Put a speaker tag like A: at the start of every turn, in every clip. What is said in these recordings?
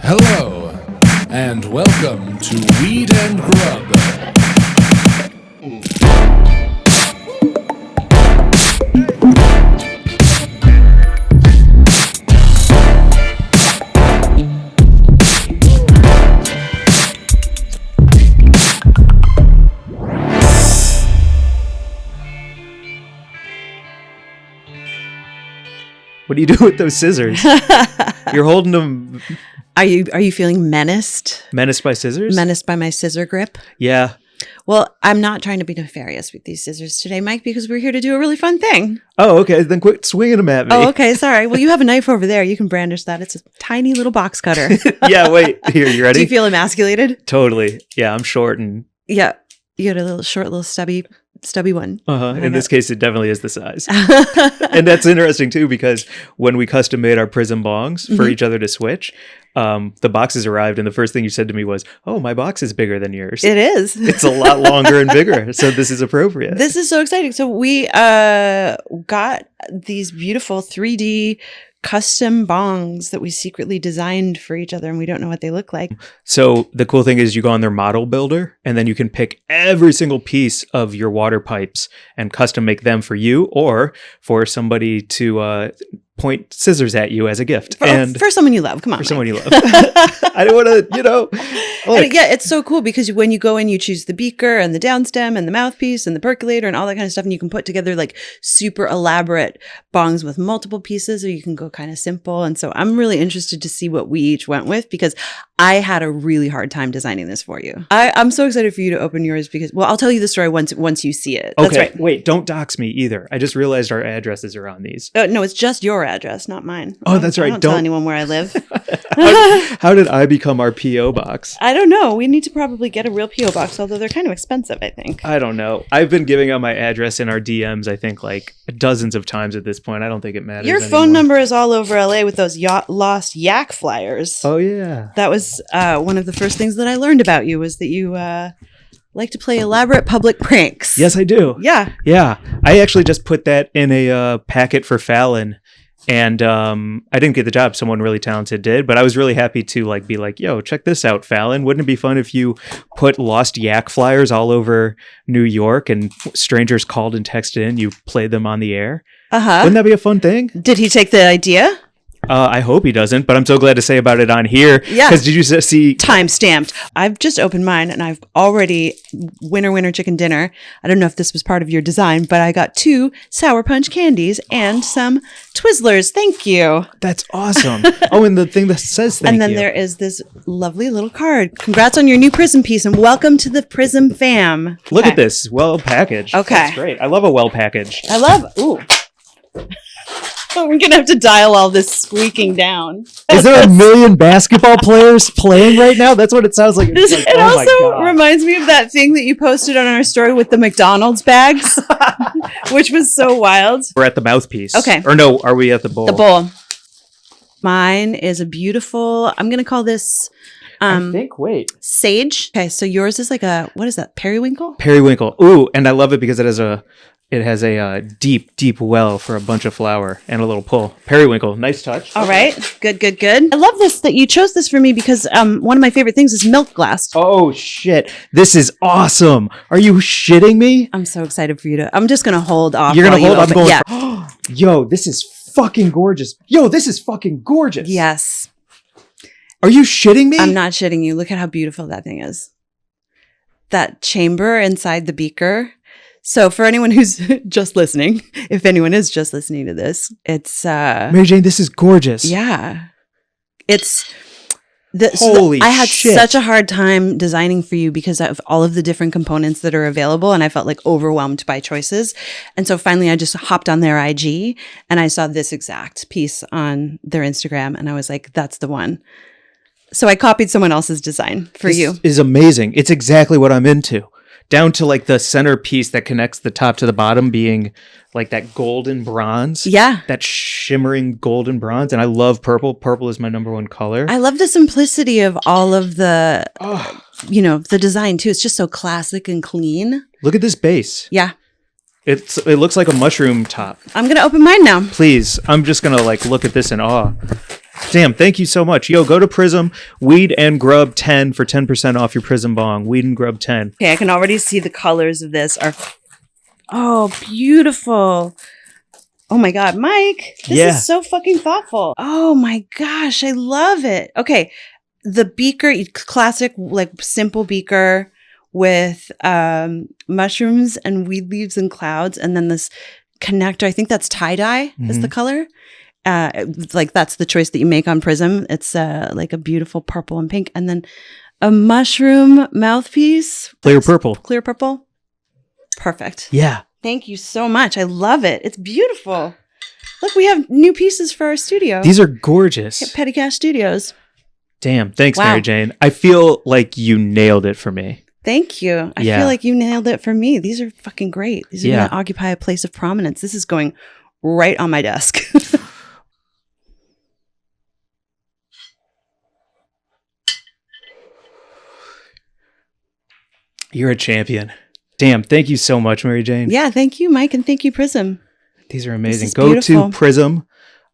A: Hello, and welcome to Weed and Grub.
B: What do you do with those scissors? You're holding them.
C: Are you feeling menaced?
B: Menaced by scissors?
C: Menaced by my scissor grip?
B: Yeah.
C: Well, I'm not trying to be nefarious with these scissors today, Mike, because we're here to do a really fun thing.
B: Oh, okay. Then quit swinging them at me.
C: Oh, okay. Sorry. Well, you have a knife over there. You can brandish that. It's a tiny little box cutter.
B: Yeah, wait. Here, you ready?
C: Do you feel emasculated?
B: Totally. Yeah, I'm short and...
C: Yeah. You got a little short, little stubby one.
B: In this case, it definitely is the size. And that's interesting, too, because when we custom made our Prism bongs for each other to switch, the boxes arrived, and the first thing you said to me was, "Oh, my box is bigger than yours."
C: It is.
B: It's a lot longer and bigger, so this is appropriate.
C: This is so exciting. So we got these beautiful 3D custom bongs that we secretly designed for each other, and we don't know what they look like.
B: So the cool thing is you go on their model builder, and then you can pick every single piece of your water pipes and custom make them for you or for somebody to point scissors at you as a gift.
C: For someone you love. Come on,
B: for
C: Mike.
B: someone you love. I don't want to,
C: And yeah, it's so cool because when you go in, you choose the beaker and the downstem and the mouthpiece and the percolator and all that kind of stuff. And you can put together like super elaborate bongs with multiple pieces, or you can go kind of simple. And so I'm really interested to see what we each went with because I had a really hard time designing this for you. I'm so excited for you to open yours because, well, I'll tell you the story once you see it. That's
B: okay,
C: right.
B: Wait, don't dox me either. I just realized our addresses are on these.
C: No, it's just your address, not mine.
B: Oh, that's right.
C: Don't tell anyone where I live.
B: How did I become our P.O. box?
C: I don't know. We need to probably get a real P.O. box, although they're kind of expensive, I think.
B: I don't know. I've been giving out my address in our DMs, I think, like dozens of times at this point. I don't think it matters
C: Your phone number is all over LA with those lost yak flyers.
B: Oh, yeah.
C: That was one of the first things that I learned about you was that you like to play elaborate public pranks.
B: Yes, I do.
C: Yeah.
B: Yeah. I actually just put that in a packet for Fallon. And I didn't get the job. Someone really talented did. But I was really happy to be like, yo, check this out, Fallon. Wouldn't it be fun if you put lost yak flyers all over New York and strangers called and texted in, you played them on the air?
C: Uh-huh.
B: Wouldn't that be a fun thing?
C: Did he take the idea?
B: I hope he doesn't, but I'm so glad to say about it on here.
C: Yeah.
B: Because did you see...
C: Time stamped. I've just opened mine and I've already winner chicken dinner. I don't know if this was part of your design, but I got 2 Sour Punch candies and some Twizzlers. Thank you.
B: That's awesome. Oh, and the thing that says thank you.
C: And then there is this lovely little card. Congrats on your new Prism piece and welcome to the Prism fam.
B: Look at this. Well packaged.
C: Okay.
B: That's great. I love a well packaged.
C: Ooh. We're going to have to dial all this squeaking down.
B: Is there a million basketball players playing right now? That's what it sounds like. It's like,
C: it
B: oh my
C: also
B: God.
C: reminds me of that thing that you posted on our story with the McDonald's bags, which was so wild.
B: We're at the mouthpiece.
C: Okay.
B: Or no, are we at the bowl?
C: The bowl. Mine is a beautiful, I'm going to call this
B: wait.
C: sage. Okay, so yours is like what is that, periwinkle?
B: Periwinkle. Ooh, and I love it because it has a deep well for a bunch of flour and a little pull. Periwinkle. Nice touch.
C: All right. Good. I love this that you chose this for me because one of my favorite things is milk glass.
B: Oh, shit. This is awesome. Are you shitting me?
C: I'm so excited for you to, I'm just going to hold off.
B: You're going to hold? I'm going.
C: Yeah.
B: Yo, this is fucking gorgeous.
C: Yes.
B: Are you shitting me?
C: I'm not shitting you. Look at how beautiful that thing is. That chamber inside the beaker. So for anyone who's just listening, if anyone is just listening to this, it's
B: Mary Jane, this is gorgeous.
C: Yeah. It's
B: Holy
C: I had
B: shit.
C: such a hard time designing for you because of all of the different components that are available, and I felt like overwhelmed by choices. And so finally I just hopped on their IG and I saw this exact piece on their Instagram and I was like, that's the one. So I copied someone else's design for you.
B: This is amazing. It's exactly what I'm into. Down to like the center piece that connects the top to the bottom being like that golden bronze.
C: Yeah.
B: That shimmering golden bronze. And I love purple. Purple is my number one color.
C: I love the simplicity of all of the, the design too. It's just so classic and clean.
B: Look at this base.
C: Yeah.
B: It looks like a mushroom top.
C: I'm going to open mine now.
B: Please. I'm just going to like look at this in awe. Damn, thank you so much. Yo, go to Prism, Weed and Grub 10 for 10% off your Prism bong. Weed and Grub 10.
C: Okay, I can already see the colors of this are beautiful. Oh my God, Mike, this is so fucking thoughtful. Oh my gosh, I love it. Okay, the beaker, classic, like simple beaker with mushrooms and weed leaves and clouds. And then this connector, I think that's tie-dye is the color. Like that's the choice that you make on Prism. It's like a beautiful purple and pink. And then a mushroom mouthpiece.
B: Clear purple.
C: Clear purple. Perfect.
B: Yeah.
C: Thank you so much. I love it. It's beautiful. Look, we have new pieces for our studio.
B: These are gorgeous.
C: At Petty Cash Studios.
B: Damn. Thanks, Mary Jane. I feel like you nailed it for me.
C: Thank you. I feel like you nailed it for me. These are fucking great. These are going to occupy a place of prominence. This is going right on my desk.
B: You're a champion. Damn. Thank you so much, Mary Jane.
C: Yeah. Thank you, Mike. And thank you, Prism.
B: These are amazing.
C: Go beautiful.
B: To Prism,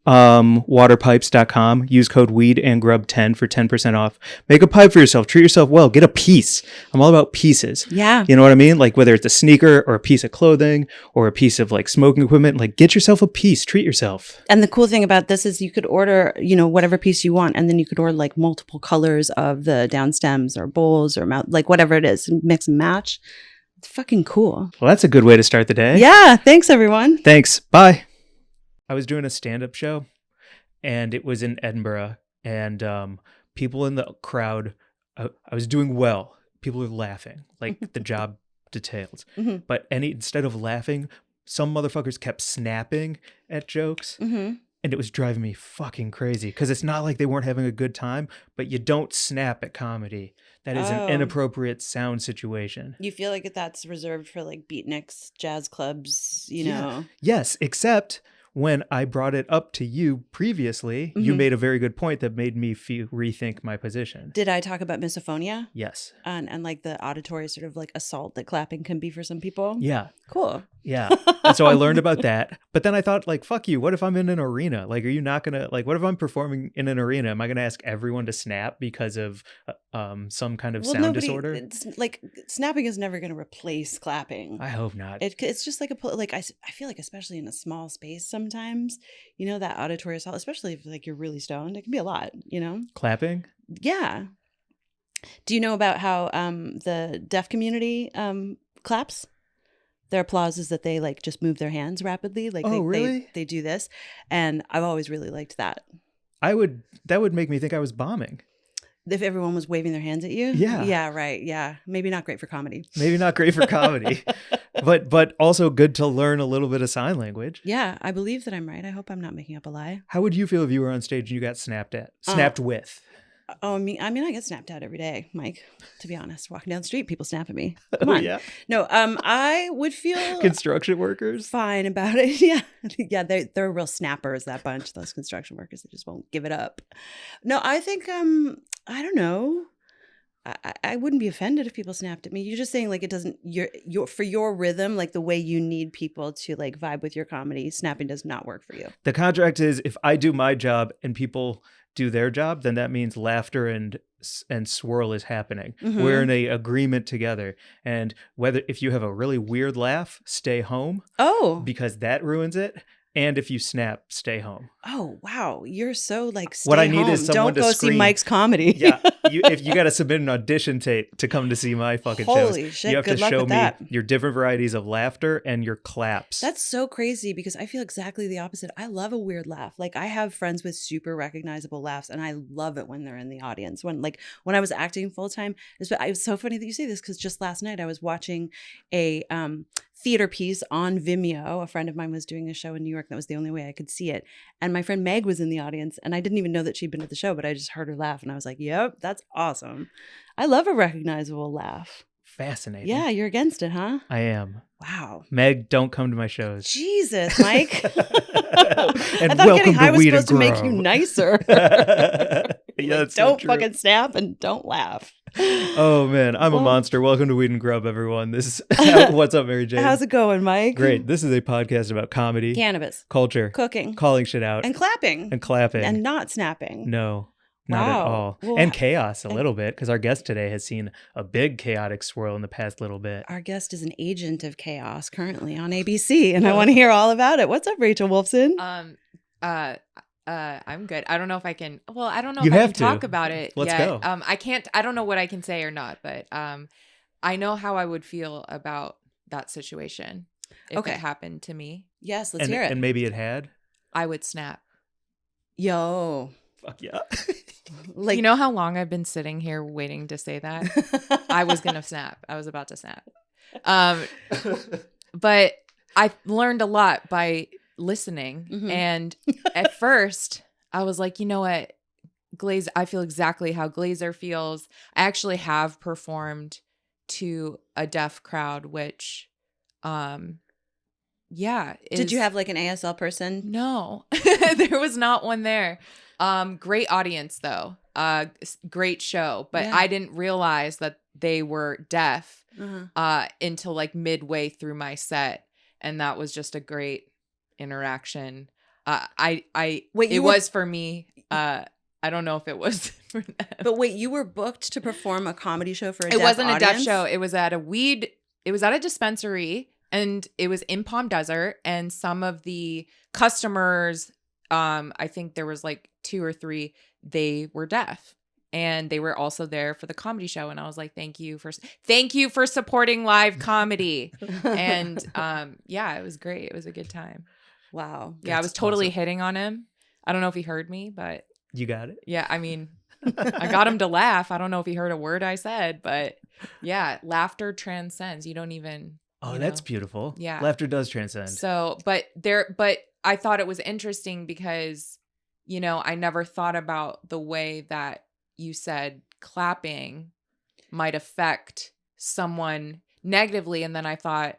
B: waterpipes.com. Use code Weed and Grub 10 for 10% off. Make a pipe for yourself. Treat yourself well. Get a piece. I'm all about pieces.
C: Yeah.
B: You know what I mean? Like whether it's a sneaker or a piece of clothing or a piece of like smoking equipment, like get yourself a piece. Treat yourself.
C: And the cool thing about this is you could order, you know, whatever piece you want. And then you could order like multiple colors of the down stems or bowls or mouth, like whatever it is, mix and match. It's fucking cool.
B: Well, that's a good way to start the day.
C: Yeah. Thanks, everyone.
B: Thanks. Bye. I was doing a stand-up show and it was in Edinburgh and people in the crowd, I was doing well. People were laughing, like the job details. But instead of laughing, some motherfuckers kept snapping at jokes. And it was driving me fucking crazy because it's not like they weren't having a good time, but you don't snap at comedy. That is an inappropriate sound situation.
C: You feel like that's reserved for like beatniks, jazz clubs, you know?
B: Yes, except when I brought it up to you previously, you made a very good point that made me rethink my position.
C: Did I talk about misophonia?
B: Yes.
C: And like the auditory sort of like assault that clapping can be for some people?
B: Yeah.
C: Cool.
B: Yeah. And so I learned about that. But then I thought, like, fuck you. What if I'm in an arena? Like, are you not going to, like, what if I'm performing in an arena? Am I going to ask everyone to snap because of some kind of sound disorder?
C: It's like snapping is never going to replace clapping.
B: I hope not.
C: It's just like I feel like especially in a small space sometimes, you know, that auditory assault, especially if like you're really stoned, it can be a lot, you know?
B: Clapping?
C: Yeah. Do you know about how the deaf community claps? Their applause is that they like just move their hands rapidly. Like
B: really?
C: They do this. And I've always really liked that.
B: That would make me think I was bombing.
C: If everyone was waving their hands at you?
B: Yeah.
C: Yeah, right. Yeah. Maybe not great for comedy.
B: Maybe not great for comedy. but also good to learn a little bit of sign language.
C: Yeah, I believe that I'm right. I hope I'm not making up a lie.
B: How would you feel if you were on stage and you got snapped with?
C: Oh, I mean, I get snapped at every day, Mike, to be honest. Walking down the street, people snap at me. Come on.
B: Yeah.
C: No, I would feel
B: construction workers
C: fine about it. Yeah. Yeah, they're real snappers, that bunch, those construction workers that just won't give it up. No, I think I don't know. I wouldn't be offended if people snapped at me. You're just saying like it doesn't your for your rhythm, like the way you need people to like vibe with your comedy, snapping does not work for you.
B: The contract is if I do my job and people do their job, then that means laughter and swirl is happening. We're in a agreement together. And if you have a really weird laugh, stay home.
C: Oh,
B: because that ruins it. And if you snap, stay home.
C: Oh, wow. You're so like, stay
B: what I
C: home.
B: need is someone
C: Don't go
B: to scream.
C: See Mike's comedy.
B: Yeah. If you got to submit an audition tape to come to see my fucking
C: Holy
B: shows,
C: shit,
B: you have
C: good
B: to
C: luck
B: show
C: with
B: me
C: that.
B: your different varieties of laughter and your claps.
C: That's so crazy because I feel exactly the opposite. I love a weird laugh. Like I have friends with super recognizable laughs and I love it when they're in the audience. When I was acting full time, it was so funny that you say this because just last night I was watching a theater piece on Vimeo. A friend of mine was doing a show in New York. That was the only way I could see it. And my friend Meg was in the audience and I didn't even know that she'd been at the show, but I just heard her laugh and I was like, yep, that's awesome. I love a recognizable laugh.
B: Fascinating.
C: Yeah, you're against it, huh?
B: I am.
C: Wow.
B: Meg, don't come to my shows.
C: Jesus, Mike.
B: And
C: I thought getting high was supposed to make you nicer.
B: Yeah, that's
C: don't
B: so
C: fucking snap and don't laugh.
B: Oh man, I'm a
C: Well-
B: monster. Welcome to Weed and Grub, everyone. This is what's up, Mary Jane?
C: How's it going, Mike?
B: Great. This is a podcast about comedy,
C: Cannabis,
B: culture,
C: cooking,
B: calling shit out,
C: and clapping,
B: and clapping.
C: and not snapping.
B: No, not at
C: Wow.
B: all.
C: Well,
B: and chaos a little bit, because our guest today has seen a big chaotic swirl in the past little bit.
C: Our guest is an agent of chaos currently on ABC, and I want to hear all about it. What's up, Rachel Wolfson?
D: I'm good. I don't know if I can. Well, I don't know
B: You
D: if I
B: have
D: can talk
B: to.
D: about it.
B: Let's
D: yet.
B: go.
D: I can't. I don't know what I can say or not, but I know how I would feel about that situation if
C: Okay.
D: it happened to me.
C: Yes, let's
B: And,
C: hear it.
B: and maybe it had.
D: I would snap.
C: Yo,
B: Fuck yeah.
C: like
D: You know how long I've been sitting here waiting to say that? I was gonna snap. I was about to snap. But I learned a lot by listening.
C: Mhm.
D: And at first, I was like, you know what? I feel exactly how Glazer feels. I actually have performed to a deaf crowd, which, yeah.
C: Did you
D: is-
C: have like an ASL person?
D: No, there was not one there. Great audience though. Great show, but
C: Yeah.
D: I didn't realize that they were deaf
C: Uh-huh.
D: until like midway through my set, and that was just a great interaction.
C: Wait,
D: It
C: you were-
D: was for me. I don't know if it was for them.
C: But wait, you were booked to perform a comedy show for a
D: It
C: deaf
D: wasn't a deaf
C: audience?
D: show. It was at a dispensary, and it was in Palm Desert, and some of the customers, I think there was like 2 or 3, they were deaf, and they were also there for the comedy show, and I was like, thank you for supporting live comedy. And yeah, it was great. It was a good time.
C: Wow.
D: Yeah, I
B: That's
D: was totally
B: awesome.
D: hitting on him. I don't know if he heard me, but
B: You got it.
D: yeah, I mean, I got him to laugh. I don't know if he heard a word I said, but yeah, laughter transcends. You don't even.
B: Oh,
D: you
B: that's
D: know.
B: beautiful.
D: Yeah.
B: Laughter does transcend.
D: So, but I thought it was interesting because, you know, I never thought about the way that you said clapping might affect someone negatively. And then I thought,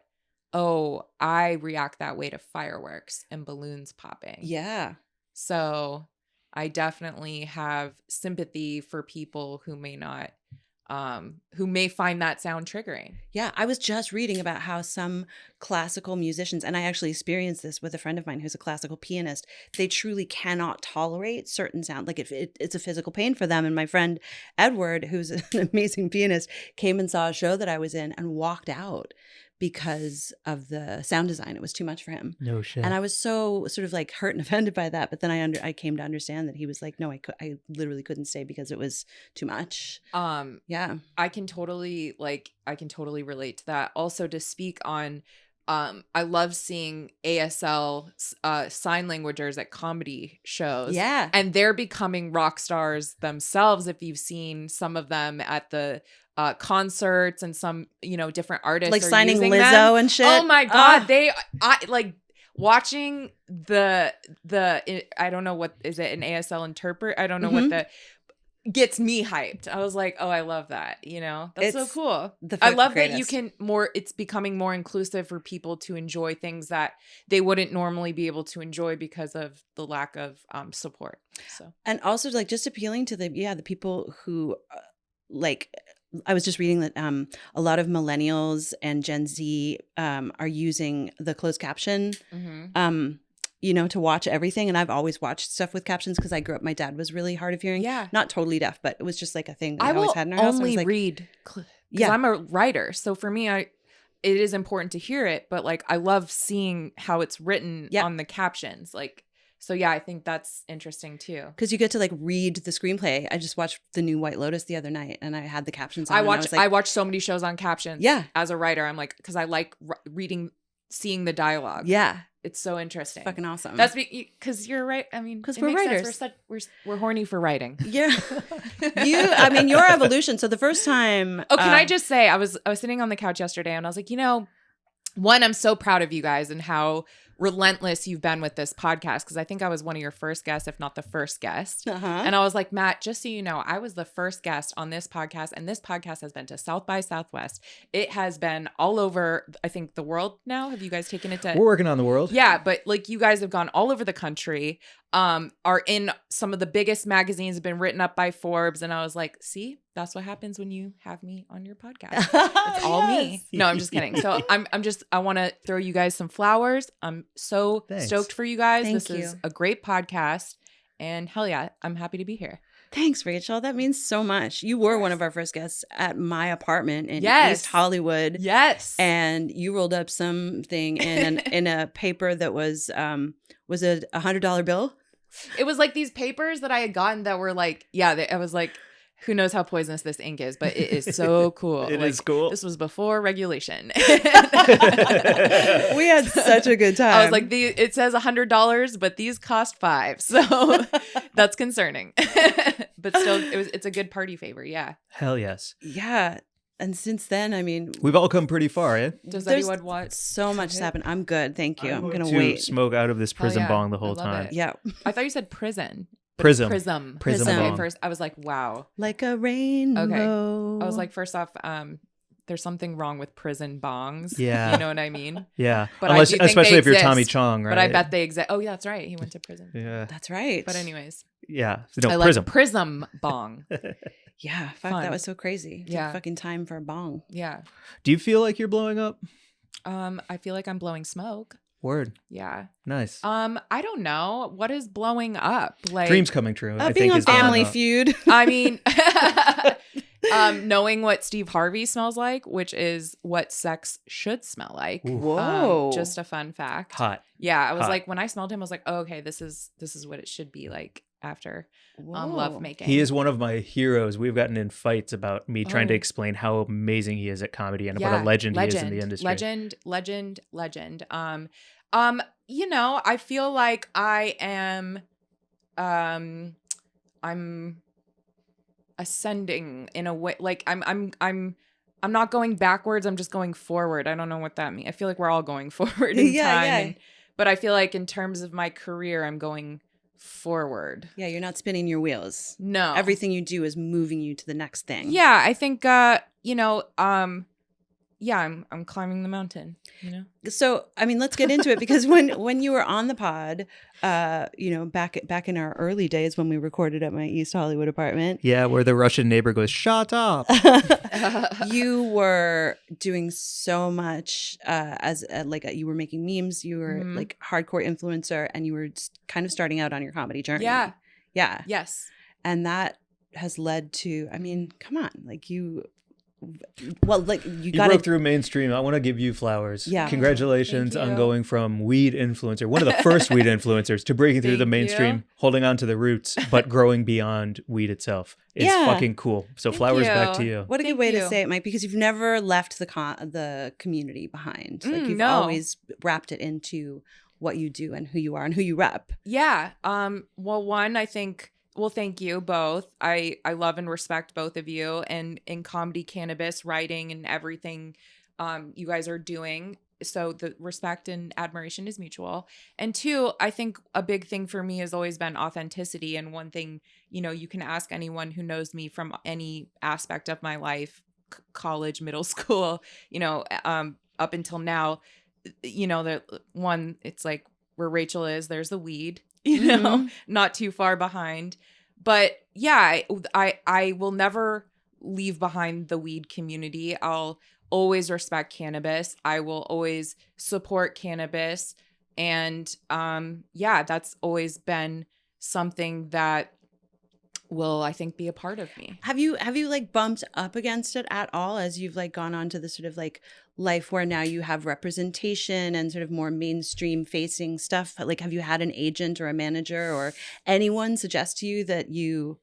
D: oh, I react that way to fireworks and balloons popping.
C: Yeah.
D: So I definitely have sympathy for people who may not, who may find that sound triggering.
C: Yeah, I was just reading about how some classical musicians, and I actually experienced this with a friend of mine who's a classical pianist, they truly cannot tolerate certain sound. Like it's a physical pain for them. And my friend Edward, who's an amazing pianist, came and saw a show that I was in and walked out because of the sound design. It was too much for him.
B: No shit.
C: And I was so sort of like hurt and offended by that. But then I came to understand that he was like, no, I literally couldn't stay because it was too much. Yeah.
D: I can totally relate to that. Also, to speak on, I love seeing ASL sign languagers at comedy shows.
C: Yeah.
D: And they're becoming rock stars themselves. If you've seen some of them at the concerts, and some, you know, different artists
C: Like
D: are
C: signing
D: using
C: Lizzo
D: them.
C: and shit.
D: Oh my God.
C: Ah.
D: I like watching the I don't know what is it, an ASL interpret. I don't know
C: Mhm.
D: what the gets me hyped. I was like, oh, I love that. You know, that's so
C: It's
D: cool.
C: the
D: I love that
C: greatest.
D: you can it's becoming more inclusive for people to enjoy things that they wouldn't normally be able to enjoy because of the lack of support. So
C: And also like just appealing to the people who like, I was just reading that a lot of millennials and Gen Z are using the closed caption you know, to watch everything. And I've always watched stuff with captions because I grew up, my dad was really hard of hearing.
D: Yeah.
C: Not totally deaf, but it was just like a thing that
D: I
C: we always
D: will
C: had in our house. I was
D: only
C: like,
D: read because
C: Yeah.
D: I'm a writer. So for me, it is important to hear it, but like I love seeing how it's written
C: Yep.
D: on the captions. Like, so yeah, I think that's interesting too.
C: because you get to like read the screenplay. I just watched the new White Lotus the other night and I had the captions on.
D: I
C: and
D: watch
C: was like,
D: I watch so many shows on captions.
C: Yeah.
D: As a writer, I'm like, because I like reading, seeing the dialogue.
C: yeah,
D: It's so interesting.
C: fucking awesome.
D: That's because you're right. I mean,
C: 'Cause
D: it
C: we're
D: makes sense.
C: writers.
D: We're horny for writing.
C: yeah. I mean, your evolution. So the first time.
D: Oh, can I just say, I was sitting on the couch yesterday and I was like, you know, one, I'm so proud of you guys and how relentless you've been with this podcast, because I think I was one of your first guests, if not the first guest.
C: Uh-huh.
D: And I was like, Matt, just so you know, I was the first guest on this podcast, and this podcast has been to South by Southwest. It has been all over, I think, the world now. Have you guys taken it to?
B: We're working on the world.
D: Yeah, but like you guys have gone all over the country, are in some of the biggest magazines, have been written up by Forbes. And I was like, see, that's what happens when you have me on your podcast. It's all me. No, I'm just kidding. So I want to throw you guys some flowers. I'm so stoked for you guys.
C: Thank
D: This
C: you.
D: is a great podcast. And hell yeah, I'm happy to be here.
C: Thanks, Rachel. That means so much. You were one of our first guests at my apartment in
D: Yes.
C: East Hollywood.
D: Yes.
C: And you rolled up something in a paper that was it a $100 bill?
D: It was like these papers that I had gotten that were like, I was like, who knows how poisonous this ink is, but it is so cool.
B: It is cool.
D: This was before regulation.
C: We had such a good time.
D: I was like, it says $100, but these cost $5. So that's concerning. But still, it's a good party favor. Yeah.
B: Hell yes.
C: yeah. And since then, I mean,
B: We've all come pretty far, eh?
D: Does
C: there's
D: anyone want?
C: so much has happened. I'm good. Thank you. I'm going to
B: to
C: wait.
B: smoke out of this Prism
D: yeah.
B: bong the
D: I
B: whole
D: love
B: time.
D: it.
C: Yeah.
D: I thought you said prison. but
B: Prism.
D: Prism.
B: Prism
C: Prism.
B: bong.
D: At first, I was like, wow.
C: Like a rainbow.
D: I was like, first off, there's something wrong with prison bongs.
B: Yeah.
D: You know what I mean?
B: Yeah.
D: But I
B: Unless,
D: do think
B: especially
D: they
B: if you're Tommy
D: exist.
B: Chong, right?
D: But I bet they exist. Oh, yeah, that's right. He went to prison.
B: Yeah.
C: That's right.
D: But anyways,
B: Yeah. No,
D: I
B: Prism.
D: like Prism bong.
C: Yeah. Fuck,
D: Fun.
C: that was so crazy.
D: Yeah.
C: Fucking time for a bong.
D: Yeah.
B: Do you feel like you're blowing up?
D: I feel like I'm blowing smoke.
B: Word.
D: Yeah.
B: Nice.
D: I don't know. What is blowing up? Like
B: Dreams coming true. I
C: Being
B: think
C: on
B: is blowing
C: Family
B: up.
C: Feud.
D: I mean, knowing what Steve Harvey smells like, which is what sex should smell like.
B: Ooh.
C: Whoa.
D: Just a fun fact.
B: Hot.
D: Yeah, I was
B: Hot.
D: like, when I smelled him, I was like, oh, okay, this is what it should be like after love making.
B: He is one of my heroes. We've gotten in fights about me trying to
D: Oh.
B: explain how amazing he is at comedy and what a legend he is in the industry.
D: Legend. You know, I feel like I am I'm ascending in a way, like I'm not going backwards, I'm just going forward. I don't know what that means. I feel like we're all going forward in
C: Yeah,
D: time.
C: yeah.
D: But I feel like in terms of my career, I'm going forward.
C: Yeah, you're not spinning your wheels.
D: No.
C: Everything you do is moving you to the next thing.
D: Yeah, I think yeah, I'm climbing the mountain, you know?
C: So, I mean, let's get into it because when you were on the pod, back in our early days when we recorded at my East Hollywood apartment,
B: Yeah, where the Russian neighbor goes, shut up.
C: you were doing so much you were making memes, you were
D: Mhm.
C: like hardcore influencer, and you were kind of starting out on your comedy journey.
D: Yeah.
C: Yeah.
D: Yes.
C: And that has led to, I mean, come on, like you got
B: You
C: to
B: broke through mainstream. I want to give you flowers.
C: Yeah.
B: Congratulations
D: Thank
B: on
D: you.
B: going from weed influencer, one of the first weed influencers, to breaking through the
D: Thank
B: mainstream,
D: you.
B: holding on to the roots, but growing beyond weed itself. It's
C: Yeah.
B: fucking cool. So
D: Thank
B: flowers back
D: you.
B: to you.
C: What a good
D: Thank
C: way to
D: you.
C: say it, Mike, because you've never left the community behind. Like you've
D: no.
C: always wrapped it into what you do and who you are and who you rep.
D: Yeah. Well, thank you both. I love and respect both of you, and in comedy, cannabis, writing, and everything you guys are doing. So the respect and admiration is mutual. And two, I think a big thing for me has always been authenticity. And one thing, you can ask anyone who knows me from any aspect of my life, college, middle school, up until now, it's like where Rachel is, there's the weed,
C: Mhm.
D: not too far behind. But yeah, I will never leave behind the weed community. I'll always respect cannabis. I will always support cannabis. And that's always been something that will, I think, be a part of me.
C: Have you like bumped up against it at all as you've like gone on to the sort of like life where now you have representation and sort of more mainstream facing stuff? Like, have you had an agent or a manager or anyone suggest to you that you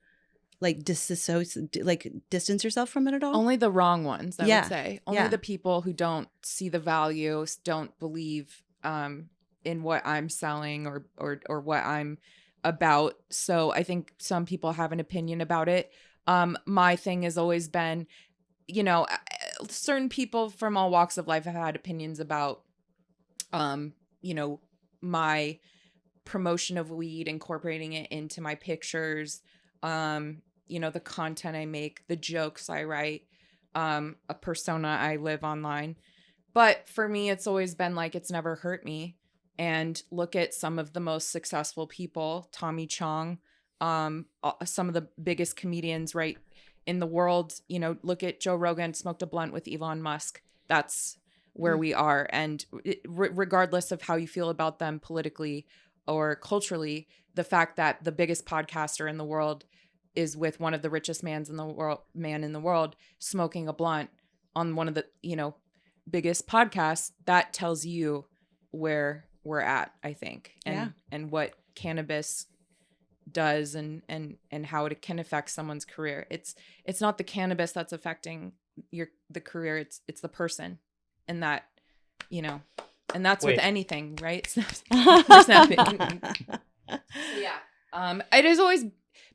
C: like distance yourself from it at all?
D: Only the wrong ones, I
C: Yeah.
D: would say. Only
C: Yeah.
D: the people who don't see the value, don't believe in what I'm selling or what I'm about. So I think some people have an opinion about it. My thing has always been, certain people from all walks of life have had opinions about, my promotion of weed, incorporating it into my pictures, the content I make, the jokes I write, a persona I live online. But for me, it's always been like, it's never hurt me. And look at some of the most successful people, Tommy Chong, some of the biggest comedians right in the world. Look at Joe Rogan, smoked a blunt with Elon Musk. That's where we are. And regardless of how you feel about them politically or culturally, the fact that the biggest podcaster in the world is with one of the richest man in the world smoking a blunt on one of the, biggest podcasts, that tells you where we're at, I think. And what cannabis does and how it can affect someone's career. It's not the cannabis that's affecting the career, it's the person. And that, and that's with anything, right? Snapping. It has always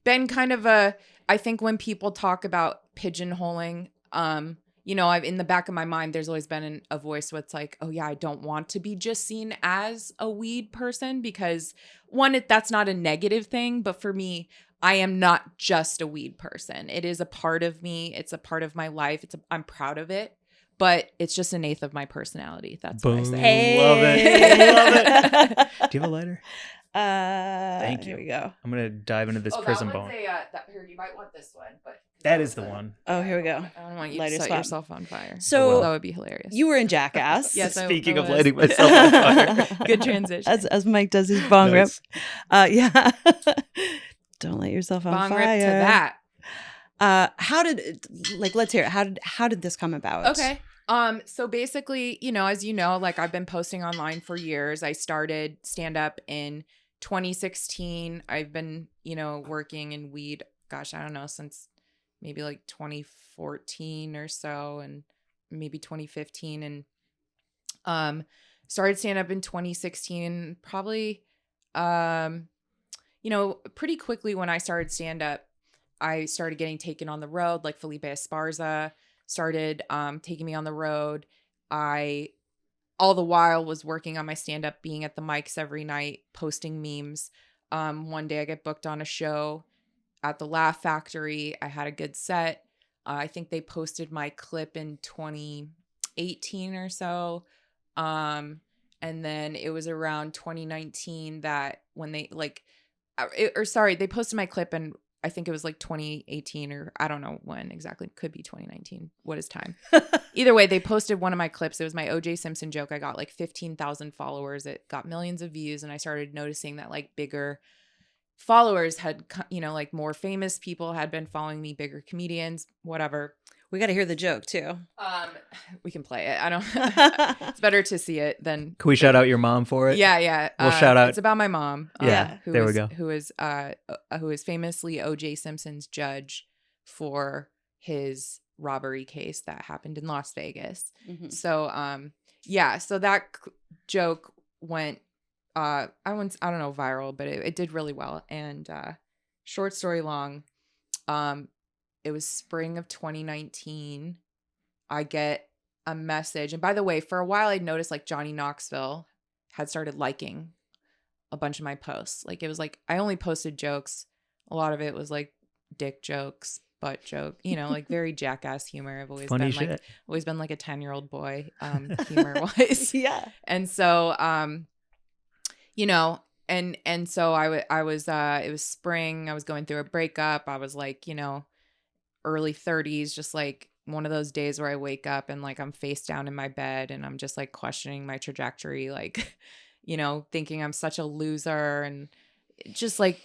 D: been kind of I think when people talk about pigeonholing, I've in the back of my mind, there's always been a voice what's like, oh yeah, I don't want to be just seen as a weed person, because one, that's not a negative thing, but for me, I am not just a weed person. It is a part of me. It's a part of my life. I'm proud of it, but it's just an eighth of my personality. That's what I say.
C: Hey.
B: Love it. Love it. Do you have a lighter?
C: Thank you. Here we go.
B: I'm gonna dive into this Prism bong.
D: Here, you might want this one, but
B: that is the one.
C: Oh, here we go.
D: I don't want you
C: Light
D: to set
C: spot.
D: yourself on fire.
C: So
D: that would be hilarious.
C: You were in Jackass.
D: Yes.
B: Speaking
D: I
B: of
D: was.
B: lighting myself on fire.
D: Good transition.
C: As Mike does his bong
B: Nice.
C: rip. Yeah. Don't light yourself on
D: Bong
C: fire.
D: rip to that.
C: How did let's hear it. How did this come about?
D: Okay. So basically, as you know, like I've been posting online for years. I started stand up in 2016. I've been, working in weed, gosh, I don't know, since maybe like 2014 or so, and maybe 2015, and started stand up in 2016. Probably pretty quickly when I started stand up, I started getting taken on the road. Like Felipe Esparza started taking me on the road. I all the while was working on my stand-up, being at the mics every night, posting memes. One day I get booked on a show at the Laugh Factory. I had a good set. I think they posted my clip in 2018 or so. And then it was around 2019 that when they they posted my clip, and I think it was like 2018, or I don't know when exactly. Could be 2019. What is time? Either way, they posted one of my clips. It was my OJ Simpson joke. I got like 15,000 followers. It got millions of views. And I started noticing that like bigger followers had, like more famous people had been following me, bigger comedians, whatever.
C: We got to hear the joke too.
D: We can play it. I don't. It's better to see it than.
B: Can we shout out your mom for it?
D: Yeah.
B: We'll shout out.
D: It's about my mom.
B: Yeah. There we go.
D: Who is famously O.J. Simpson's judge for his robbery case that happened in Las Vegas. Mm-hmm. So, So that joke went. I don't know, viral, but it did really well. And short story long, it was spring of 2019. I get a message. And by the way, for a while, I'd noticed like Johnny Knoxville had started liking a bunch of my posts. Like it was like, I only posted jokes. A lot of it was like dick jokes, butt joke, like very Jackass humor. I've always
B: Funny
D: been
B: shit.
D: like a 10-year-old boy, humor wise.
C: Yeah.
D: And so, and so I was, it was spring. I was going through a breakup. I was like, early 30s, just like one of those days where I wake up and like I'm face down in my bed and I'm just like questioning my trajectory, like, thinking I'm such a loser and just like,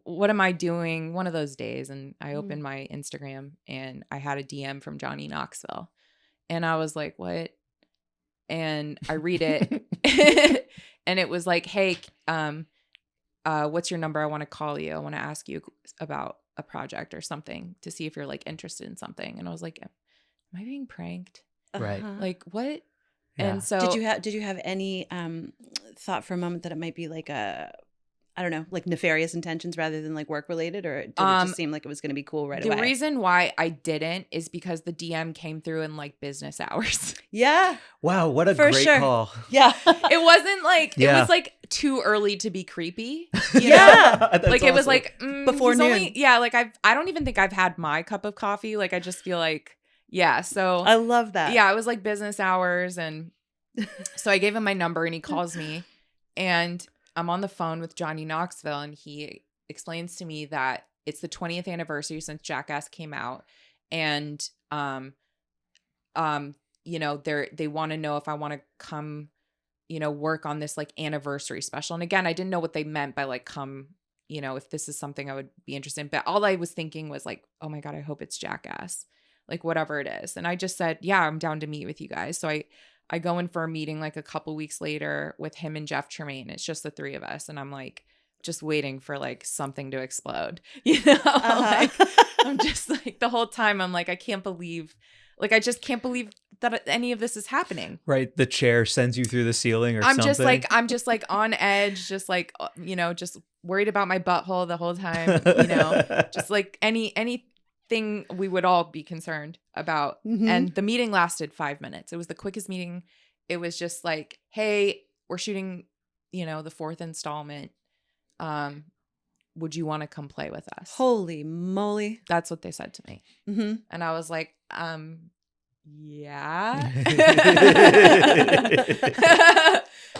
D: what am I doing? One of those days. And I opened my Instagram and I had a DM from Johnny Knoxville and I was like, what? And I read it and it was like, hey, what's your number? I want to call you. I want to ask you about a project or something to see if you're like interested in something. And I was like, am I being pranked?
B: Right.
D: Like what?
B: Yeah.
D: And so
C: did you have any thought for a moment that it might be like a I don't know, like nefarious intentions rather than like work related, or did it just seem like it was going to be cool right away?
D: The reason why I didn't is because the DM came through in like business hours.
C: Yeah.
B: Wow, what a
C: For
B: great
C: sure.
B: call.
C: Yeah.
D: It wasn't like it
B: Yeah.
D: was like too early to be creepy. You know?
C: Yeah.
B: That's
D: Like it was
B: awesome.
D: like
C: Before
D: he's
C: noon.
D: only, like I don't even think I've had my cup of coffee. Like I just feel like so
C: I love that.
D: yeah, it was like business hours, and so I gave him my number and he calls me, and I'm on the phone with Johnny Knoxville, and he explains to me that it's the 20th anniversary since Jackass came out, and you know, they want to know if I want to come, you know, work on this like anniversary special. And again, I didn't know what they meant by like come, you know, if this is something I would be interested in. But all I was thinking was like, oh my God, I hope it's Jackass, like whatever it is. And I just said, yeah, I'm down to meet with you guys. So I go in for a meeting like a couple weeks later with him and Jeff Tremaine. It's just the three of us. And I'm like, just waiting for like something to explode, you know? Like, I'm just like the whole time I'm like, I just can't believe that any of this is happening.
B: Right, the chair sends you through the ceiling or
D: I'm
B: something.
D: just like on edge, just like, you know, just worried about my butthole the whole time, you know, just like anything we would all be concerned about.
C: Mhm.
D: And the meeting lasted 5 minutes. It was the quickest meeting. It was just like, hey, we're shooting, you know, the 4th installment. Would you want to come play with us?
C: Holy moly.
D: That's what they said to me.
C: Mm-hmm.
D: And I was like, yeah.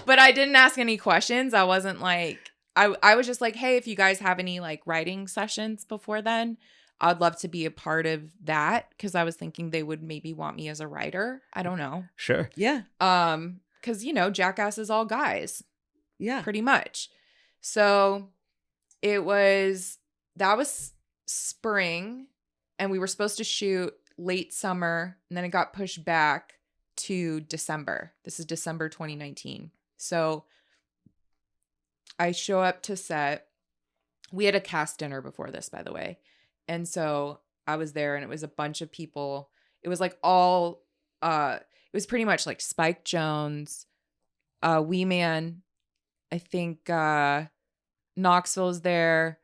D: But I didn't ask any questions. I wasn't like, I was just like, hey, if you guys have any like writing sessions before then, I'd love to be a part of that. Cause I was thinking they would maybe want me as a writer. I don't know.
B: Sure.
C: Yeah.
D: Cause you know, Jackass is all guys
C: Yeah.
D: pretty much. So that was spring, and we were supposed to shoot late summer, and then it got pushed back to December. This is December 2019. So I show up to set. We had a cast dinner before this, by the way. And so I was there, and it was a bunch of people. It was like all, it was pretty much like Spike Jonze, Wee Man, I think Knoxville was there.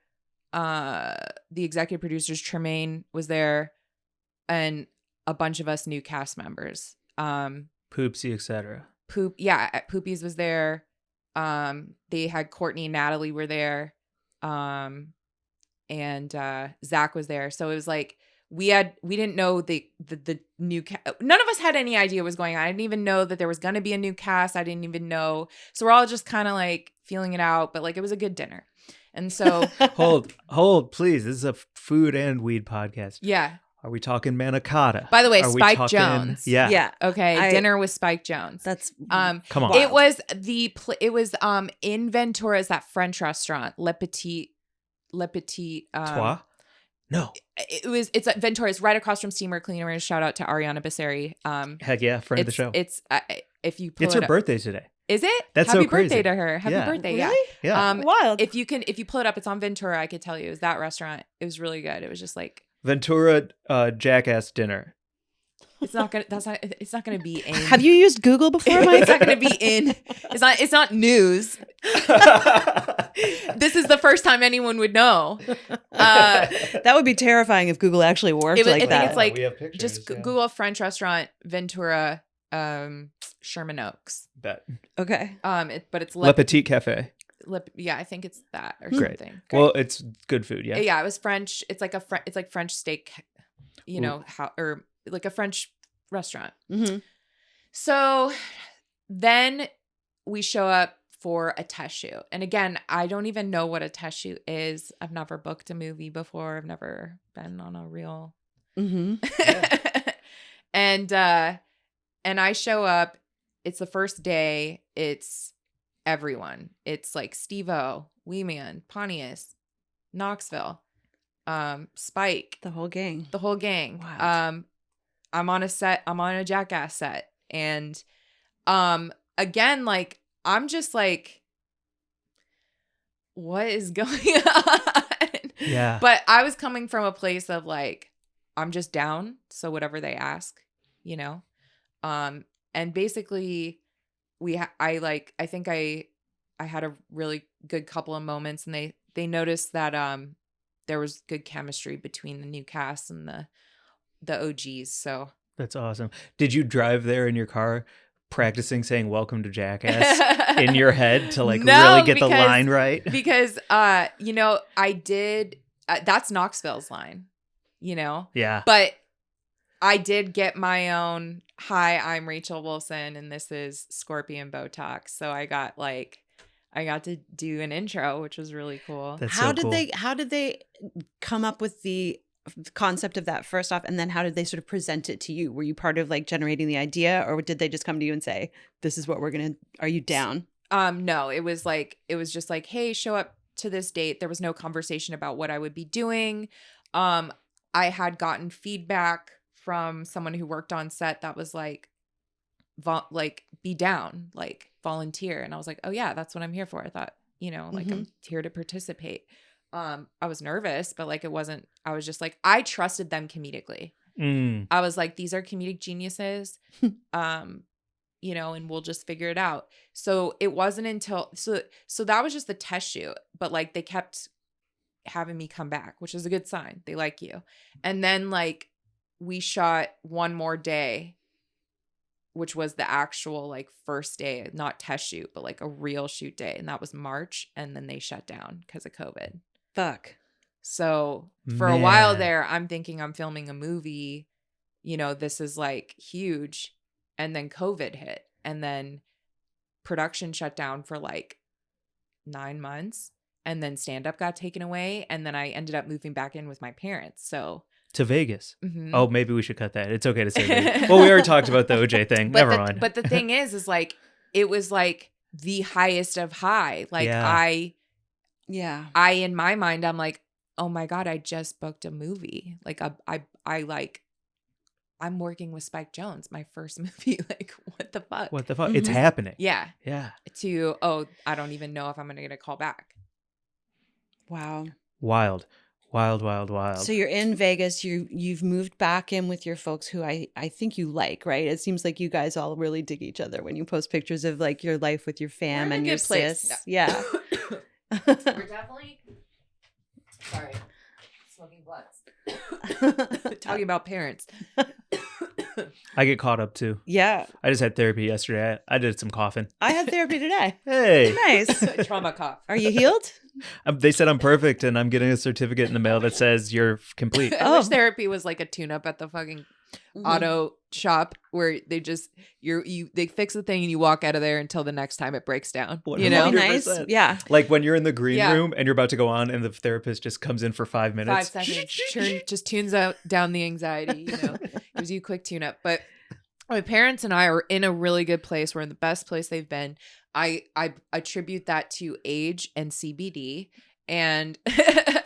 D: The executive producers, Tremaine, was there, and a bunch of us new cast members.
B: Poopsie, etc.
D: Poopies was there. They had Courtney and Natalie were there. And Zach was there. So it was like we didn't know the new none of us had any idea what was going on. I didn't even know that there was going to be a new cast. I didn't even know. So we're all just kind of like feeling it out, but like it was a good dinner. And so
B: hold, please. This is a food and weed podcast.
D: yeah.
B: Are we talking manicotti?
D: By the way,
B: Are we
D: Spike
B: talking-
D: Jonze.
B: Yeah.
C: Yeah.
D: Okay, dinner with Spike Jonze.
C: That's
B: Come on.
D: It was in Ventura, is that French restaurant, Le Petit.
B: Trois? No.
D: It's at Ventura. It's right across from Steamer Cleaner. Shout out to Ariana Basseri.
B: Heck yeah, friend of the show.
D: It's if you pull
B: It's
D: it
B: her
D: up.
B: birthday today.
D: Is it?
B: That's
D: Happy
B: so crazy.
D: birthday to her. Happy
B: Yeah.
D: birthday.
C: really?
B: Yeah.
C: Wild.
D: If you pull it up, it's on Ventura. I could tell you, it was that restaurant. It was really good. It was just like
B: Ventura Jackass dinner.
D: it's not gonna be in.
C: Have you used Google before, Mike?
D: It's not gonna be in. It's not news. This is the first time anyone would know.
C: That would be terrifying if Google actually worked
D: I
C: like
D: think
C: that.
D: it's like
B: we have pictures,
D: just
B: yeah.
D: Google French restaurant Ventura, Sherman Oaks.
B: Bet.
C: Okay.
D: But it's
B: Le Petit Cafe.
D: yeah, I think it's that or
B: Great.
D: something.
B: Well, it's good food, yeah.
D: Yeah, it was French. It's like it's like French steak, you know, or like a French restaurant.
C: Mm-hmm.
D: So then we show up for a test shoot. And again, I don't even know what a test shoot is. I've never booked a movie before. I've never been on a real.
C: Mm-hmm.
D: And I show up. It's the first day. It's everyone. It's like Steve-O, Wee Man, Pontius, Knoxville, Spike,
C: The whole gang.
D: the whole gang.
C: Wow.
D: I'm on a Jackass set. And again, like I'm just like, what is going on?
B: Yeah.
D: But I was coming from a place of like, I'm just down. So whatever they ask, you know? And basically I think I I had a really good couple of moments, and they noticed that there was good chemistry between the new cast and the OGs. So
B: That's awesome. Did you drive there in your car practicing saying "Welcome to Jackass" in your head to like
D: No,
B: really get the line right?
D: because you know, I did that's Knoxville's line, you know.
B: Yeah.
D: But I did get my own, hi, I'm Rachel Wolfson and this is Scorpion Botox. So I got to do an intro, which was really cool.
B: That's
C: How
B: so
C: did
B: cool.
C: they come up with the concept of that first off, and then how did they sort of present it to you? Were you part of like generating the idea, or did they just come to you and say, this is what are you down?
D: No, it was just like, hey, show up to this date. There was no conversation about what I would be doing. I had gotten feedback from someone who worked on set that was like, be down, like volunteer. And I was like, oh yeah, that's what I'm here for. I thought, you know, like I'm here to participate. I was nervous, but like, I was just like, I trusted them comedically. I was like, these are comedic geniuses. You know, and we'll just figure it out. So it wasn't until, so that was just the test shoot, but like they kept having me come back, which is a good sign. They like you. And then like we shot one more day, which was the actual like first day, not test shoot, but like a real shoot day. And that was March. And then they shut down because of COVID.
C: Fuck.
D: So for a while
B: Man.
D: there, I'm thinking I'm filming a movie, you know, this is like huge. And then COVID hit, and then production shut down for like 9 months, and then stand-up got taken away. And then I ended up moving back in with my parents. So
B: To Vegas.
D: mhm.
B: Oh, maybe we should cut that. It's okay to say Vegas. Well, we already talked about the OJ thing.
D: But
B: Never mind.
D: But the thing is like, it was like the highest of high. Like
B: Yeah.
D: I in my mind, I'm like, oh my God, I just booked a movie. Like I'm working with Spike Jonze, my first movie. Like, what the fuck?
B: What the fuck? It's happening.
D: Yeah.
B: Yeah.
D: I don't even know if I'm going to get a call back.
C: Wow.
B: Wild. Wild, wild, wild.
C: So you're in Vegas. You've moved back in with your folks who I think you like, right? It seems like you guys all really dig each other when you post pictures of like your life with your fam
D: We're in
C: and
D: a
C: your
D: good place.
C: sis. Yeah.
D: We're definitely, sorry, smoking blunts. Talking about parents.
B: I get caught up too.
C: Yeah.
B: I just had therapy yesterday. I did some coughing.
C: I had therapy today.
B: Hey.
C: Nice.
D: Trauma cough.
C: Are you healed?
B: They said I'm perfect, and I'm getting a certificate in the mail that says you're complete.
D: I wish therapy was like a tune-up at the fucking
C: Mm-hmm.
D: auto shop where they just they fix the thing and you walk out of there until the next time it breaks down. You know,
C: That'd be nice.
B: 100%.
C: Yeah.
B: Like when you're in the green
D: Yeah.
B: room and you're about to go on, and the therapist just comes in for 5 minutes.
D: 5 seconds, just tunes down the anxiety. You know, gives you a quick tune-up. But my parents and I are in a really good place. We're in the best place they've been. I attribute that to age and CBD, and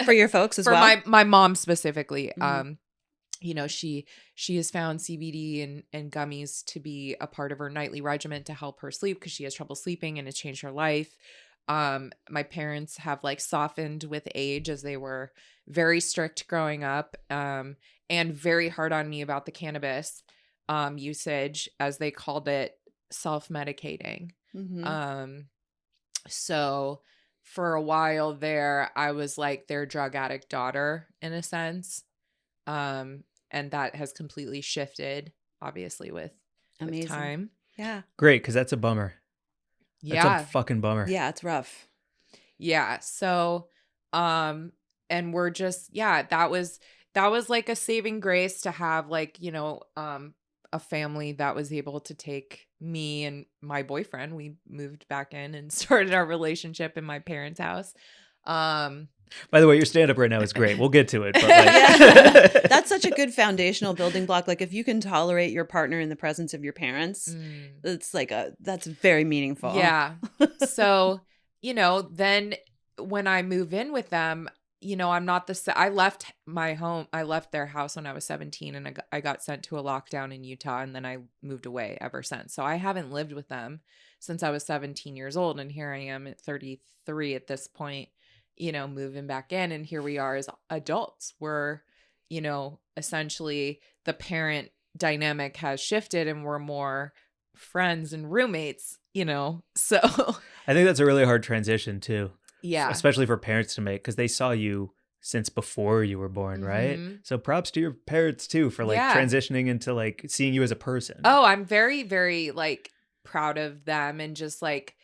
C: For your folks as
D: for
C: well.
D: my mom specifically.
C: Mhm.
D: You know, she has found CBD and gummies to be a part of her nightly regimen to help her sleep because she has trouble sleeping, and it's changed her life. My parents have like softened with age, as they were very strict growing up, and very hard on me about the cannabis usage, as they called it, self-medicating.
C: Mhm.
D: So for a while there, I was like their drug addict daughter in a sense. And that has completely shifted, obviously, with
C: Amazing.
D: time.
C: Yeah.
B: Great, because that's a bummer. That's
D: Yeah.
B: a fucking bummer.
C: Yeah, it's rough.
D: Yeah. So, and we're just, that was like a saving grace to have, like, you know, a family that was able to take me and my boyfriend. We moved back in and started our relationship in my parents' house.
B: By the way, your stand-up right now is great. We'll get to it. But
C: Yeah.
B: like...
C: That's such a good foundational building block. Like if you can tolerate your partner in the presence of your parents, it's like that's very meaningful.
D: Yeah. So, you know, then when I move in with them, you know, I'm not I left my home. I left their house when I was 17, and I got sent to a lockdown in Utah, and then I moved away ever since. So I haven't lived with them since I was 17 years old. And here I am at 33 at this point, you know, moving back in, and here we are as adults. We're, you know, essentially the parent dynamic has shifted, and we're more friends and roommates, you know. So
B: I I think that's a really hard transition too.
D: Yeah.
B: Especially for parents to make, because they saw you since before you were born, right?
D: Mhm.
B: So props to your parents too for like
D: Yeah.
B: transitioning into like seeing you as a person.
D: Oh, I'm very, very like proud of them and just like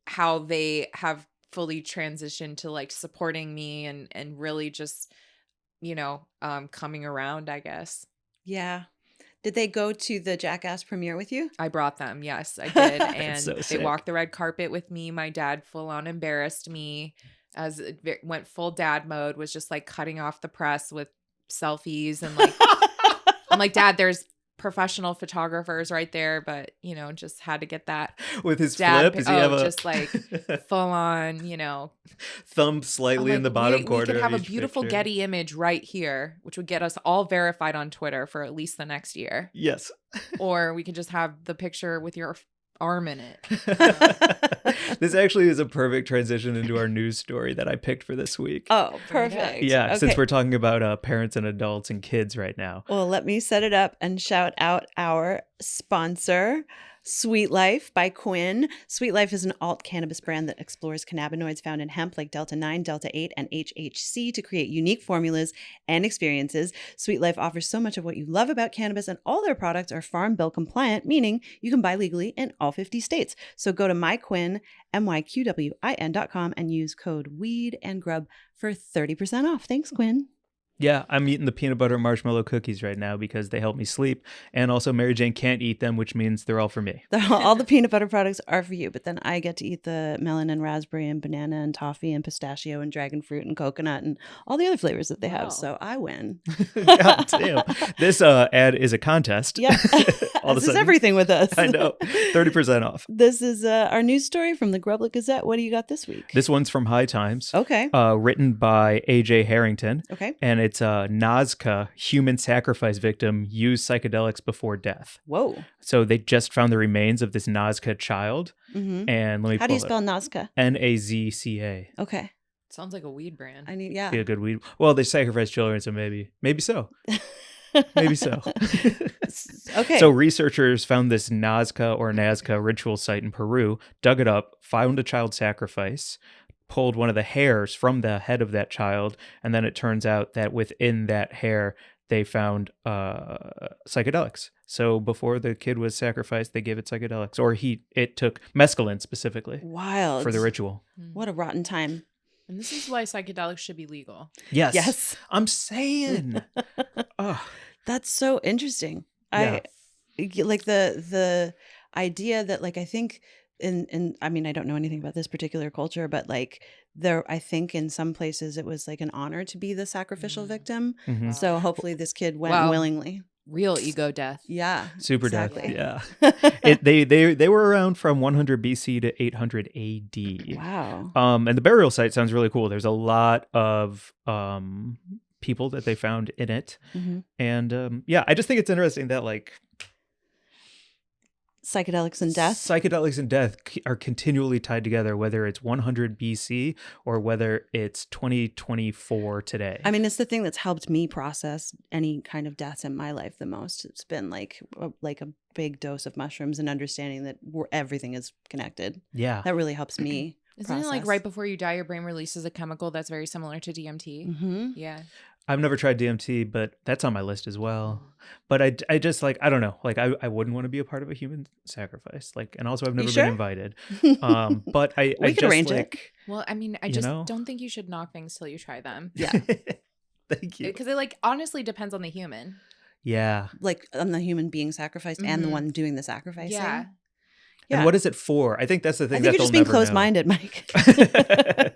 D: how they have fully transitioned to like supporting me and really just, coming around, I guess.
C: Yeah. Did they go to the Jackass premiere with you?
D: I brought them. Yes, I did. And
B: so
D: they
B: sick.
D: walked the red carpet with me. My dad full on embarrassed me as it went full dad mode, was just like cutting off the press with selfies. And like, I'm like, Dad, there's professional photographers right there, but just had to get that
B: With his
D: dad
B: flip, does he have a
D: just like full on,
B: thumb slightly in the bottom corner?
D: We could
B: of
D: have a
B: each
D: beautiful
B: picture?
D: Getty image right here, which would get us all verified on Twitter for at least the next year.
B: Yes.
D: Or we could just have the picture with your arm in it.
B: This actually is a perfect transition into our news story that I picked for this week.
C: Oh, perfect.
B: Yeah,
C: Okay.
B: since we're talking about parents and adults and kids right now.
C: Well, let me set it up and shout out our sponsor, Sweet Life by Quinn. Sweet Life is an alt cannabis brand that explores cannabinoids found in hemp like Delta 9, Delta 8, and HHC to create unique formulas and experiences. Sweet Life offers so much of what you love about cannabis, and all their products are Farm Bill compliant, meaning you can buy legally in all 50 states. So go to myquin, myqwin.com, and use code WEED and GRUB for 30% off. Thanks, Quinn.
B: Yeah, I'm eating the peanut butter marshmallow cookies right now because they help me sleep. And also Mary Jane can't eat them, which means they're all for me.
C: All the peanut butter products are for you, but then I get to eat the melon and raspberry and banana and toffee and pistachio and dragon fruit and coconut and all the other flavors that they
D: Wow.
C: have. So I win.
B: God damn. This ad is a contest.
C: Yeah.
B: All of a
C: This is
B: sudden.
C: everything with us.
B: I know. 30% off.
C: This is our news story from the Grub Gazette. What do you got this week?
B: This one's from High Times.
C: Okay.
B: Written by A.J. Harrington.
C: Okay.
B: And it's Nazca, human sacrifice victim, used psychedelics before death.
C: Whoa.
B: So they just found the remains of this Nazca child.
C: Mm-hmm.
B: And let me
C: How do you
B: pull
C: spell Nazca?
B: Nazca.
C: Okay.
D: Sounds like a weed brand.
C: I need, yeah.
B: Be a good weed. Well, they sacrifice children, so maybe so. Maybe so.
C: Okay.
B: So researchers found this Nazca ritual site in Peru, dug it up, found a child sacrifice, pulled one of the hairs from the head of that child, and then it turns out that within that hair they found psychedelics. So before the kid was sacrificed, they gave it psychedelics, or it took mescaline specifically
C: Wild.
B: for the ritual.
C: What a rotten time.
D: And this is why psychedelics should be legal.
B: Yes.
C: Yes.
B: I'm saying. Oh.
C: That's so interesting.
B: Yeah.
C: I like the idea that, like, I think in I mean, I don't know anything about this particular culture, but like I think in some places it was like an honor to be the sacrificial victim.
B: Mhm.
C: So hopefully this kid went
D: Wow.
C: willingly.
D: Real ego death.
C: Yeah.
B: Super
C: exactly.
B: death. Yeah. They were around from 100 BC to 800 AD.
C: Wow.
B: And the burial site sounds really cool. There's a lot of people that they found in it.
C: Mm-hmm.
B: And yeah, I just think it's interesting that like
C: Psychedelics and death.
B: psychedelics and death are continually tied together, whether it's 100 BC or whether it's 2024 today.
C: I mean, it's the thing that's helped me process any kind of deaths in my life the most. It's been like a big dose of mushrooms and understanding that everything is connected.
B: Yeah.
C: That really helps me.
D: Isn't it like right before you die, your brain releases a chemical that's very similar to DMT?
C: Mm-hmm.
D: Yeah.
B: I've never tried DMT, but that's on my list as well. But I just like, I don't know, like I wouldn't want to be a part of a human sacrifice. Like, and also I've never
C: sure?
B: been invited. But I
C: We could
B: just
C: arrange it.
B: like,
D: Well, I mean, I
B: You
D: just
B: know?
D: don't think you should knock things till you try them.
C: Yeah.
B: Thank you.
D: Because it like honestly depends on the human.
B: Yeah.
C: Like on the human being sacrificed and the
D: Mhm.
C: one doing the sacrificing.
D: Yeah.
C: Yeah.
B: And what is it for? I think that's the
C: I
B: thing
C: think
B: that
C: you're just
B: they'll
C: being
B: never know.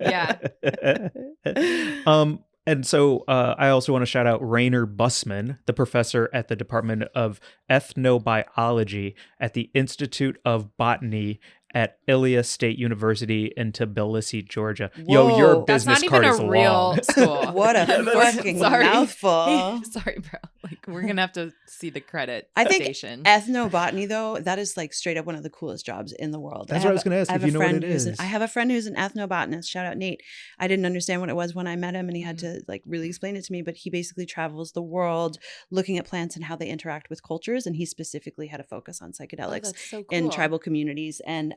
D: Yeah.
B: And so I also want to shout out Rainer Bussman, the professor at the Department of Ethnobiology at the Institute of Botany at Ilia State University in Tbilisi, Georgia. Yo,
C: Whoa.
B: your
D: That's
B: business
D: not
B: card
D: even
B: is
D: a real
B: long.
D: school.
C: What a fucking mouthful.
D: Sorry, bro. Like we're gonna have to see the credit
C: I think
D: station.
C: Ethnobotany, though, that is like straight up one of the coolest jobs in the world.
B: That's what I was going to ask,
C: I
B: if
C: have
B: you
C: a
B: know what
C: friend
B: it
C: who's
B: is.
C: I have a friend who's an ethnobotanist. Shout out Nate. I didn't understand what it was when I met him, and he had to like really explain it to me. But he basically travels the world looking at plants and how they interact with cultures, and he specifically had a focus on
D: Oh,
C: psychedelics
D: that's so cool.
C: in tribal communities. And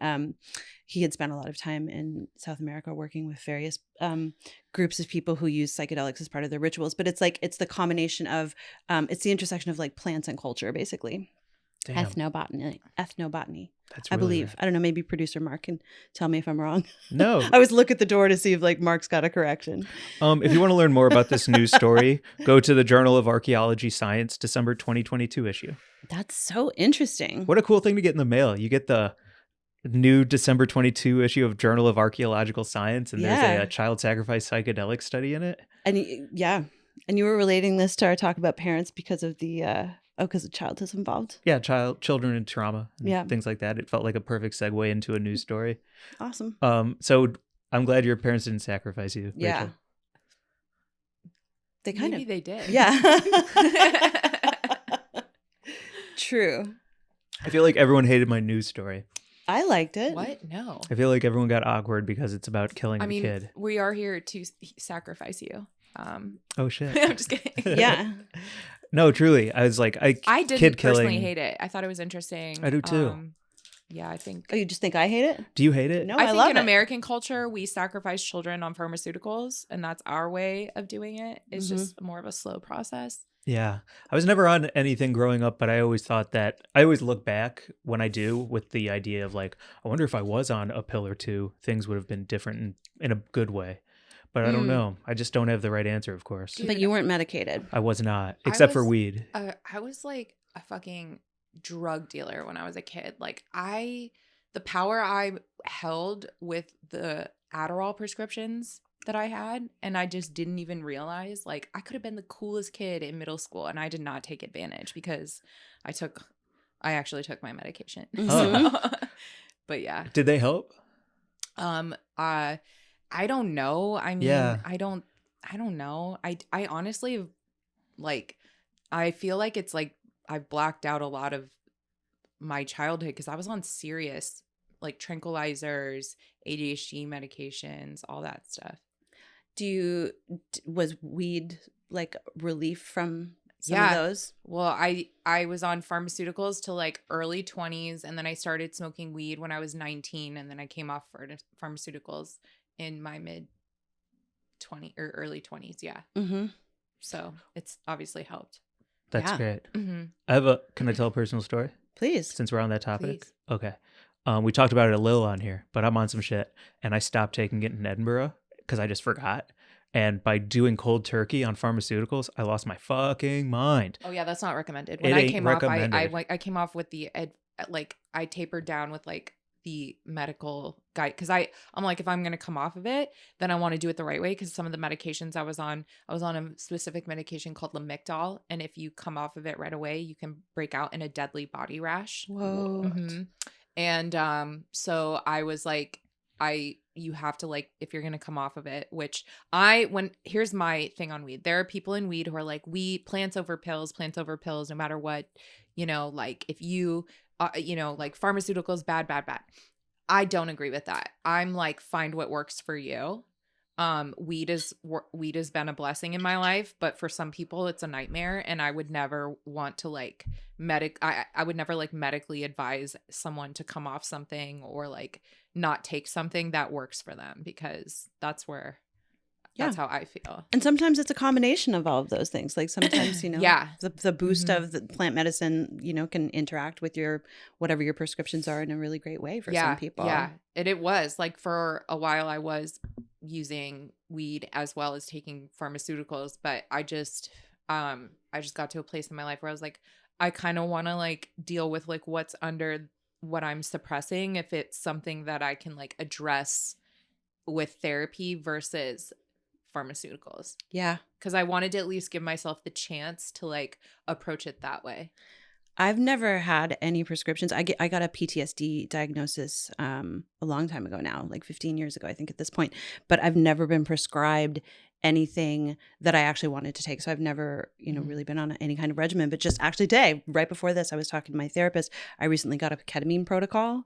C: he had spent a lot of time in South America working with various groups of people who use psychedelics as part of their rituals. But it's like, it's the combination of, it's the intersection of like plants and culture, basically.
B: Damn.
C: Ethnobotany.
B: That's
C: I
B: really
C: believe.
B: weird.
C: I don't know. Maybe producer Mark can tell me if I'm wrong.
B: No.
C: I always look at the door to see if like Mark's got a correction.
B: If you want to learn more about this news story, go to the Journal of Archaeology Science, December 2022 issue.
C: That's so interesting.
B: What a cool thing to get in the mail. You get the new December 22 issue of Journal of Archaeological Science, and
C: Yeah.
B: there's a child sacrifice psychedelic study in it.
C: And and you were relating this to our talk about parents because of the because the child is involved.
B: Yeah, children in trauma, and
C: Yeah.
B: things like that. It felt like a perfect segue into a news story.
C: Awesome.
B: So I'm glad your parents didn't sacrifice you.
C: Yeah.
B: Rachel.
C: They kind
D: Maybe
C: of
D: they did.
C: Yeah. True.
B: I feel like everyone hated my news story.
C: I liked it.
D: What? No.
B: I feel like everyone got awkward because it's about killing
D: I
B: a
D: mean,
B: kid.
D: we are here to sacrifice you.
B: Oh shit.
D: I'm just kidding.
C: Yeah.
B: No, truly. I was like,
D: I didn't
B: kid
D: personally
B: killing.
D: hate it. I thought it was interesting.
B: I do too.
D: Yeah, I think.
C: Oh, you just think I hate it?
B: Do you hate it?
C: No,
D: I
C: I
D: think
C: love
D: in
C: it.
D: American culture, we sacrifice children on pharmaceuticals, and that's our way of doing it. It's
C: Mhm.
D: just more of a slow process.
B: Yeah. I was never on anything growing up, but I always thought that I always look back when I do with the idea of like, I wonder if I was on a pill or two, things would have been different in a good way. But I don't
D: Mm.
B: know. I just don't have the right answer, of course.
D: Dude,
C: But you weren't medicated.
B: I was not, except for
D: was-
B: weed.
D: I was like a fucking drug dealer when I was a kid. Like the power I held with the Adderall prescriptions that I had, and I just didn't even realize, like, I could have been the coolest kid in middle school, and I did not take advantage because I actually took my medication.
C: Oh.
D: So, but yeah.
B: Did they help?
D: I don't know. I mean,
B: Yeah.
D: I don't know. I honestly, like, I feel like it's like I've blacked out a lot of my childhood because I was on serious, like, tranquilizers, ADHD medications, all that stuff.
C: Was weed like relief from some
D: Yeah.
C: of those?
D: Well, I was on pharmaceuticals till like early 20s, and then I started smoking weed when I was 19, and then I came off for pharmaceuticals in my mid 20 or early 20s. Yeah.
C: Mm-hmm.
D: So it's obviously helped.
B: That's
C: Yeah.
B: great.
D: Mm-hmm.
B: Can I tell a personal story
C: Please.
B: since we're on that topic?
D: Please.
B: Okay. We talked about it a little on here, but I'm on some shit and I stopped taking it in Edinburgh because I just forgot. And by doing cold turkey on pharmaceuticals, I lost my fucking mind.
D: Oh yeah, that's not recommended.
B: It
D: When I
B: ain't
D: came off,
B: recommended.
D: I came off with the I tapered down with like the medical guide because I'm like, if I'm gonna come off of it, then I want to do it the right way because some of the medications I was on a specific medication called Lamictal, and if you come off of it right away, you can break out in a deadly body rash.
C: Whoa.
D: Mhm. And so I was like, you have to, like, if you're gonna come off of it, which here's my thing on weed. There are people in weed who are like, plants over pills, no matter what, like if you like pharmaceuticals, bad. I don't agree with that. I'm like, find what works for you. Weed has been a blessing in my life, but for some people it's a nightmare, and I would never want to like I would never like medically advise someone to come off something or like not take something that works for them, because that's how I feel.
C: And sometimes it's a combination of all of those things. Like sometimes,
D: Yeah.
C: the boost
D: Mhm.
C: of the plant medicine, can interact with whatever your prescriptions are in a really great way for some people.
D: Yeah. And it was like, for a while I was using weed as well as taking pharmaceuticals, but I just got to a place in my life where I was like, I kind of want to like deal with like what's under what I'm suppressing, if it's something that I can like address with therapy versus pharmaceuticals.
C: Yeah.
D: Because I wanted to at least give myself the chance to like approach it that way.
C: I've never had any prescriptions. I got a PTSD diagnosis a long time ago now, like 15 years ago, I think at this point. But I've never been prescribed anything that I actually wanted to take. So I've never, really been on any kind of regimen. But just actually today, right before this, I was talking to my therapist. I recently got a ketamine protocol,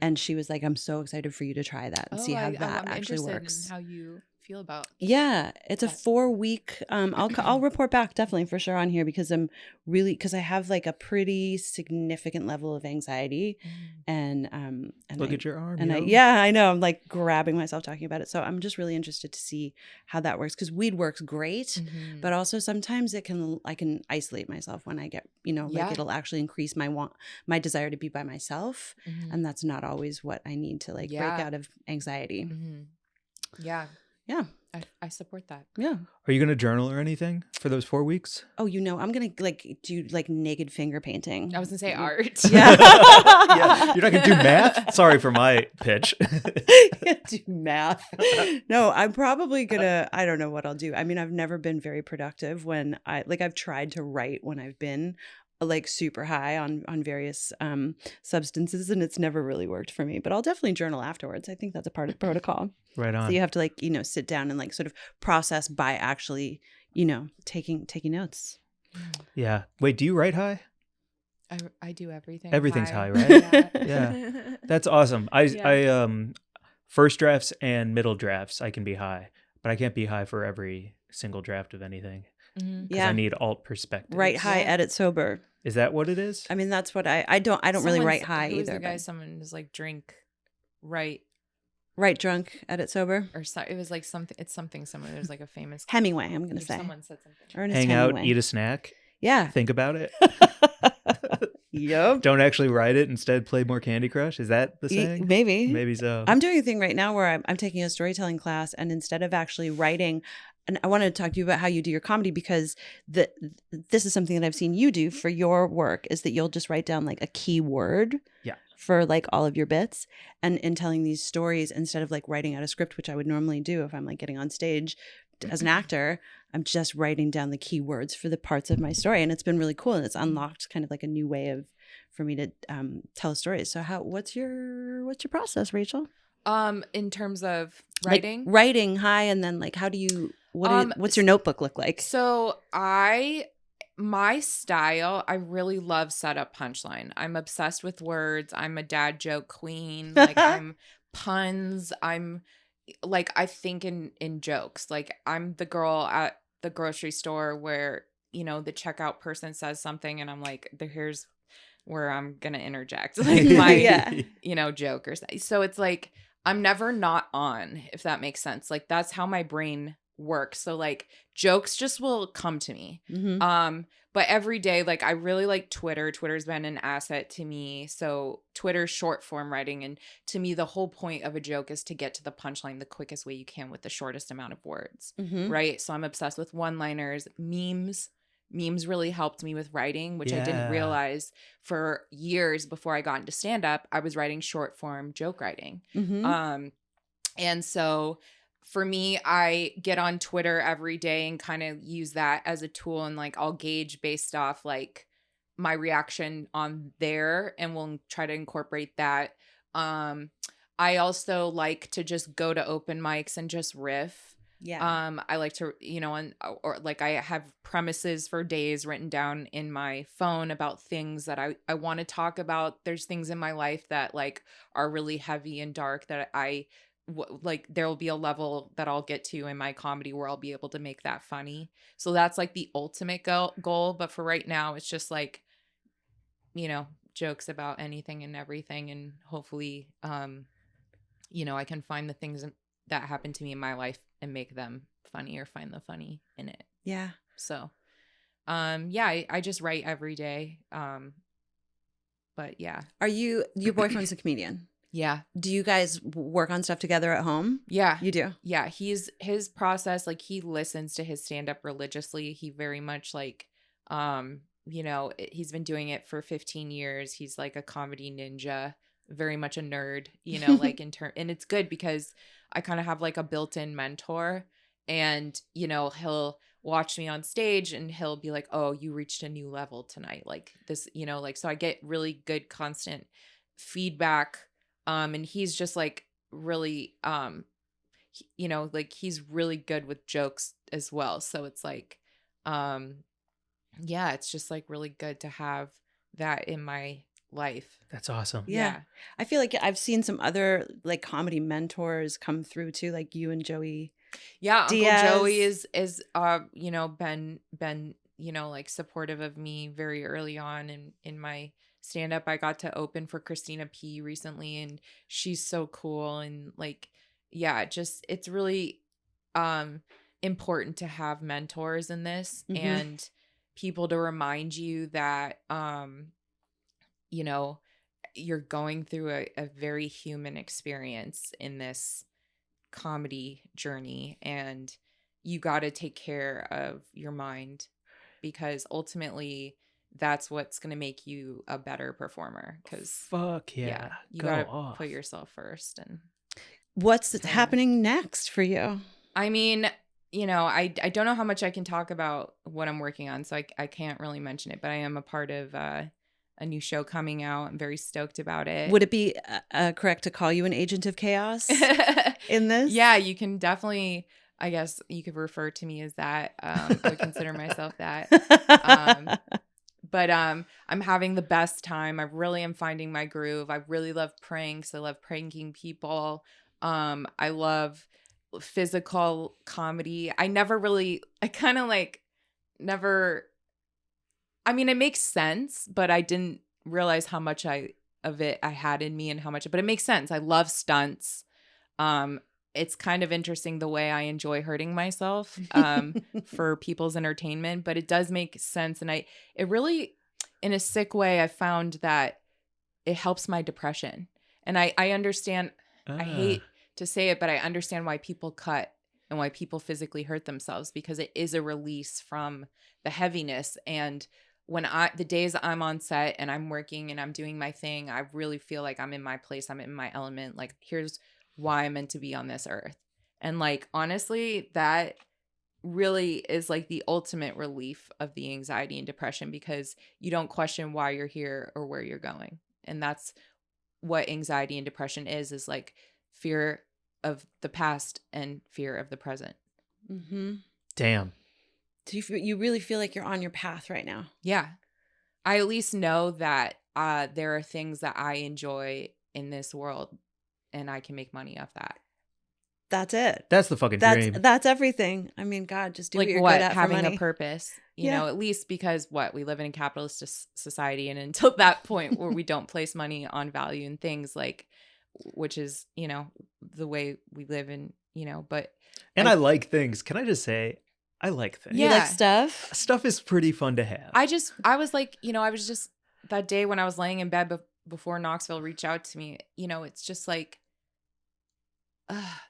C: and she was like, "I'm so excited for you to try that and see how that
D: I'm
C: actually
D: interested
C: works."
D: in how you feel about?
C: Yeah, it's a
D: that?
C: 4-week. I'll report back definitely for sure on here because because I have like a pretty significant level of anxiety, and
B: Look at your arm.
C: and
B: yo.
C: I know I'm like grabbing myself talking about it. So I'm just really interested to see how that works because weed works great, but also sometimes I can isolate myself when I get like it'll actually increase my desire to be by myself, and that's not always what I need to like break out of anxiety.
D: Yeah.
C: Yeah.
D: I support that.
C: Yeah.
B: Are you going to journal or anything for those 4 weeks?
C: Oh, I'm gonna like do like naked finger painting.
D: I was gonna say art.
C: Yeah.
B: Yeah. You're not going to do math? Sorry for my pitch.
C: Do math. No, I'm probably gonna. I don't know what I'll do. I mean, I've never been very productive when I've tried to write when I've been like super high on various substances, and it's never really worked for me. But I'll definitely journal afterwards. I think that's a part of the protocol.
B: Right on.
C: So you have to like sit down and like sort of process by actually taking notes.
B: Yeah. Wait, do you write high?
D: I do everything.
B: Everything's high, right? Yeah. That's awesome. I first drafts and middle drafts I can be high, but I can't be high for every single draft of anything. Because I need alt perspective.
C: Write high, edit sober.
B: Is that what it is?
C: I mean, that's what I don't really write high
D: who's
C: either.
D: The guy, someone was like drink, write
C: drunk, edit sober,
D: or so, it was like something. It's something similar. There's like a famous
C: Hemingway. I'm gonna say
D: someone said something.
C: Ernest
B: Hang
C: Hemingway.
B: out, eat a snack.
C: Yeah.
B: Think about it.
C: Yep.
B: Don't actually write it. Instead, play more Candy Crush. Is that the saying?
C: Maybe
B: so.
C: I'm doing a thing right now where I'm taking a storytelling class, and instead of actually writing, and I wanted to talk to you about how you do your comedy because this is something that I've seen you do for your work is that you'll just write down like a key word.
B: Yeah.
C: For like all of your bits, and in telling these stories, instead of like writing out a script, which I would normally do if I'm like getting on stage as an actor, I'm just writing down the key words for the parts of my story, and it's been really cool, and it's unlocked kind of like a new way for me to tell stories. So what's your process, Rachel?
D: In terms of writing,
C: like writing high, and then like how do you what's your notebook look like?
D: So my style, I really love setup punchline. I'm obsessed with words. I'm a dad joke queen. Like I'm puns. I'm like, I think in jokes. Like I'm the girl at the grocery store where, the checkout person says something and I'm like, here's where I'm going to interject like my, joke or something. So it's like, I'm never not on, if that makes sense. Like that's how my brain works. So like jokes just will come to me. But every day, like I really like Twitter. Twitter's been an asset to me. So Twitter's short form writing. And to me, the whole point of a joke is to get to the punchline the quickest way you can with the shortest amount of words. Right. So I'm obsessed with one-liners, memes. Memes really helped me with writing, which I didn't realize for years before I got into stand-up. I was writing short form joke writing. And so for me, I get on Twitter every day and kind of use that as a tool, and like I'll gauge based off like my reaction on there, and we'll try to incorporate that. I also like to just go to open mics and just riff. Yeah. I like to, or like I have premises for days written down in my phone about things that I want to talk about. There's things in my life that like are really heavy and dark that like there will be a level that I'll get to in my comedy where I'll be able to make that funny. So that's like the ultimate goal. But for right now, it's just like, jokes about anything and everything. And hopefully, I can find the things that happened to me in my life and make them funny or find the funny in it.
C: Yeah.
D: So, I just write every day. But yeah.
C: Are your boyfriend's a comedian?
D: Yeah.
C: Do you guys work on stuff together at home?
D: Yeah.
C: You do?
D: Yeah. His process, like he listens to his stand-up religiously. He very much like, he's been doing it for 15 years. He's like a comedy ninja, very much a nerd, like and it's good because I kind of have like a built-in mentor, and, he'll watch me on stage and he'll be like, oh, you reached a new level tonight. Like this, like, so I get really good constant feedback. And he's just like really, like he's really good with jokes as well. So it's like, it's just like really good to have that in my life.
B: That's awesome.
C: Yeah. I feel like I've seen some other like comedy mentors come through too, like you and Joey.
D: Yeah,
C: Diaz.
D: Uncle Joey is you know, been you know, like supportive of me very early on in my stand up. I got to open for Christina P recently, and she's so cool, and like, yeah, just it's really important to have mentors in this and people to remind you that you know, you're going through a very human experience in this comedy journey, and you got to take care of your mind, because ultimately that's what's going to make you a better performer, because
B: Fuck yeah.
D: you
B: Go
D: got to
B: off.
D: put yourself first. And
C: What's happening next for you?
D: I mean, you know, I don't know how much I can talk about what I'm working on, so I can't really mention it, but I am a part of a new show coming out. I'm very stoked about it.
C: Would it be correct to call you an agent of chaos in this?
D: Yeah, you can definitely, I guess you could refer to me as that. I would consider myself that. But I'm having the best time. I really am finding my groove. I really love pranks. I love pranking people. I love physical comedy. I kind of like never, I mean, it makes sense, but I didn't realize how much of it I had in me, and how much, but it makes sense. I love stunts. It's kind of interesting the way I enjoy hurting myself for people's entertainment, but it does make sense. And it really, in a sick way, I found that it helps my depression. And I understand, I hate to say it, but I understand why people cut and why people physically hurt themselves, because it is a release from the heaviness. And when the days I'm on set and I'm working and I'm doing my thing, I really feel like I'm in my place. I'm in my element. Like, here's why I'm meant to be on this earth. And like, honestly, that really is like the ultimate relief of the anxiety and depression, because you don't question why you're here or where you're going. And that's what anxiety and depression is like fear of the past and fear of the present.
B: Damn.
C: Do you really feel like you're on your path right now?
D: Yeah. I at least know that there are things that I enjoy in this world, and I can make money off that.
C: That's it.
B: That's the fucking dream.
C: That's everything. I mean, God, just do
D: like
C: what you're
D: what,
C: good at
D: having
C: for money.
D: a purpose, you know, at least, because we live in a capitalist society, and until that point where we don't place money on value and things, like, which is, you know, the way we live in, you know, but.
B: And I like things. Can I just say, I like things.
C: You like stuff?
B: Stuff is pretty fun to have.
D: I was like, you know, I was just, that day when I was laying in bed before Knoxville reached out to me, you know, it's just like,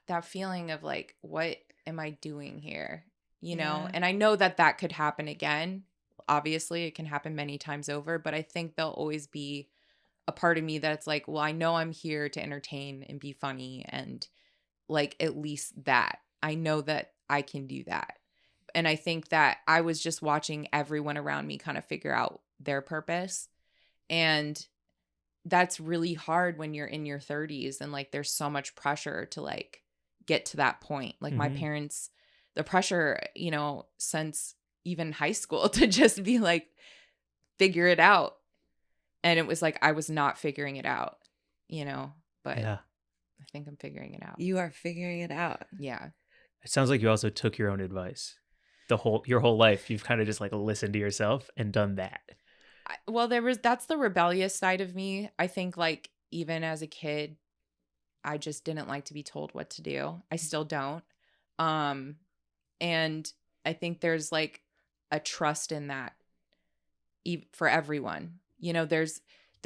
D: that feeling of like, what am I doing here? You know? And I know that could happen again. Obviously, it can happen many times over, but I think there'll always be a part of me that's like, well, I know I'm here to entertain and be funny, and like, at least that. I know that I can do that. And I think that I was just watching everyone around me kind of figure out their purpose. And that's really hard when you're in your 30s and like there's so much pressure to like get to that point. Like my parents, the pressure, you know, since even high school to just be like, figure it out. And it was like, I was not figuring it out, you know, but I think I'm figuring it out.
C: You are figuring it out.
D: Yeah.
B: It sounds like you also took your own advice. Your whole life, you've kind of just like listened to yourself and done that.
D: Well, that's the rebellious side of me. I think like even as a kid, I just didn't like to be told what to do. I still don't. And I think there's like a trust in that for everyone. You know, there's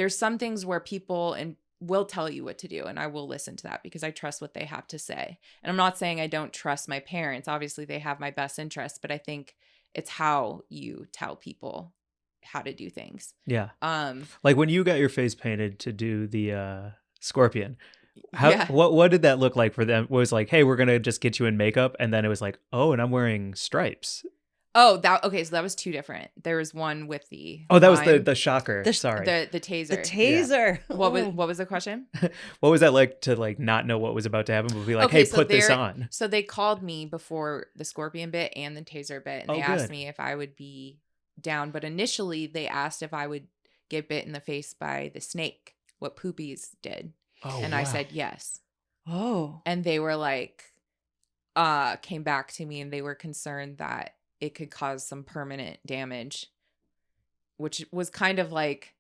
D: some things where people will tell you what to do, and I will listen to that because I trust what they have to say. And I'm not saying I don't trust my parents. Obviously, they have my best interests, but I think it's how you tell people how to do things.
B: Yeah. Like when you got your face painted to do the scorpion, what did that look like for them? It was like, hey, we're gonna just get you in makeup, and then it was like, oh, and I'm wearing stripes.
D: Oh, okay. So that was two different. There was one with the
B: that was the shocker. Sorry,
D: the taser.
C: The taser.
D: Yeah. What was the question?
B: What was that like to like not know what was about to happen, but be like, okay, hey, put this on?
D: So they called me before the scorpion bit and the taser bit, and they asked me if I would be down. But initially, they asked if I would get bit in the face by the snake, what Poopies did, and I said yes.
C: Oh,
D: and they were like, came back to me and they were concerned that it could cause some permanent damage, which was kind of like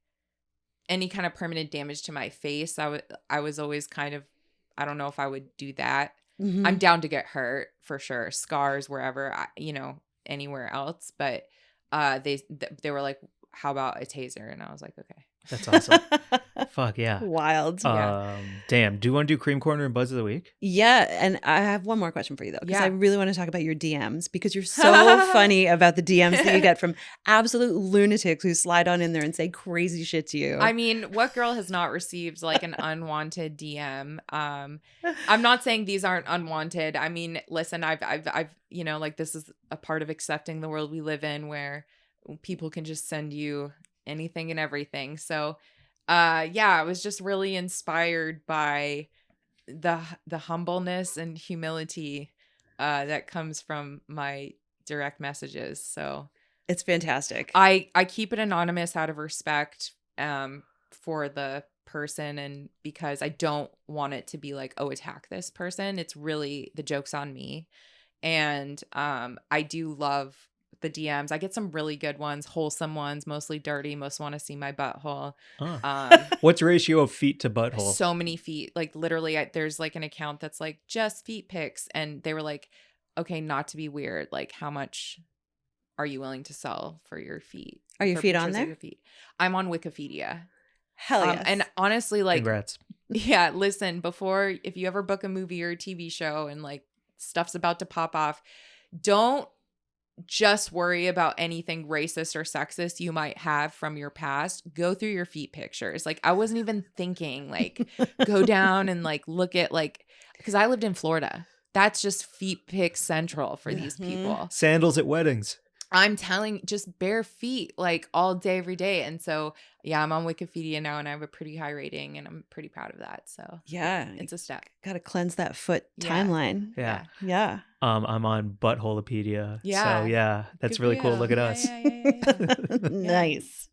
D: any kind of permanent damage to my face. I was always kind of, I don't know if I would do that.
C: Mhm.
D: I'm down to get hurt for sure. Scars wherever, anywhere else. But they were like, how about a taser? And I was like, okay.
B: That's awesome. Fuck yeah.
C: Wild.
B: Damn. Do you want to do cream corner and buzz of the week?
C: Yeah, and I have one more question for you though, because
D: Yeah.
C: I really want to talk about your DMs because you're so funny about the DMs that you get from absolute lunatics who slide on in there and say crazy shit to you.
D: I mean, what girl has not received like an unwanted DM? I'm not saying these aren't unwanted. I mean, listen, I've like this is a part of accepting the world we live in where people can just send you anything and everything. So I was just really inspired by the humbleness and humility that comes from my direct messages. So
C: it's fantastic.
D: I keep it anonymous out of respect for the person, and because I don't want it to be like, oh, attack this person. It's really, the joke's on me. And I do love the DMs. I get some really good ones, wholesome ones, mostly dirty. Most want to see my butthole.
B: What's your ratio of feet to butthole?
D: So many feet. Like literally, there's like an account that's like just feet pics, and they were like, okay, not to be weird, like how much are you willing to sell for your feet?
C: Are your
D: For
C: feet on
D: pictures of
C: there?
D: your feet? I'm on Wikipedia.
C: Hell yes.
D: And honestly, like,
B: Congrats.
D: yeah, listen, before, if you ever book a movie or a TV show and like stuff's about to pop off, don't just worry about anything racist or sexist you might have from your past. Go through your feet pictures. Like, I wasn't even thinking like go down and like look at like, because I lived in Florida. That's just feet pic central for these people.
B: Sandals at weddings.
D: I'm telling, just bare feet like all day, every day. And so, yeah, I'm on Wikipedia now and I have a pretty high rating and I'm pretty proud of that. So
C: yeah,
D: it's a step.
C: got to cleanse that foot
D: Yeah.
C: timeline.
B: Yeah.
C: Yeah.
B: I'm on Buttholepedia.
D: Yeah.
B: So yeah, that's
D: Good
B: really
D: for
B: cool.
D: you.
B: Look at
D: Yeah,
B: us.
D: yeah.
C: Nice.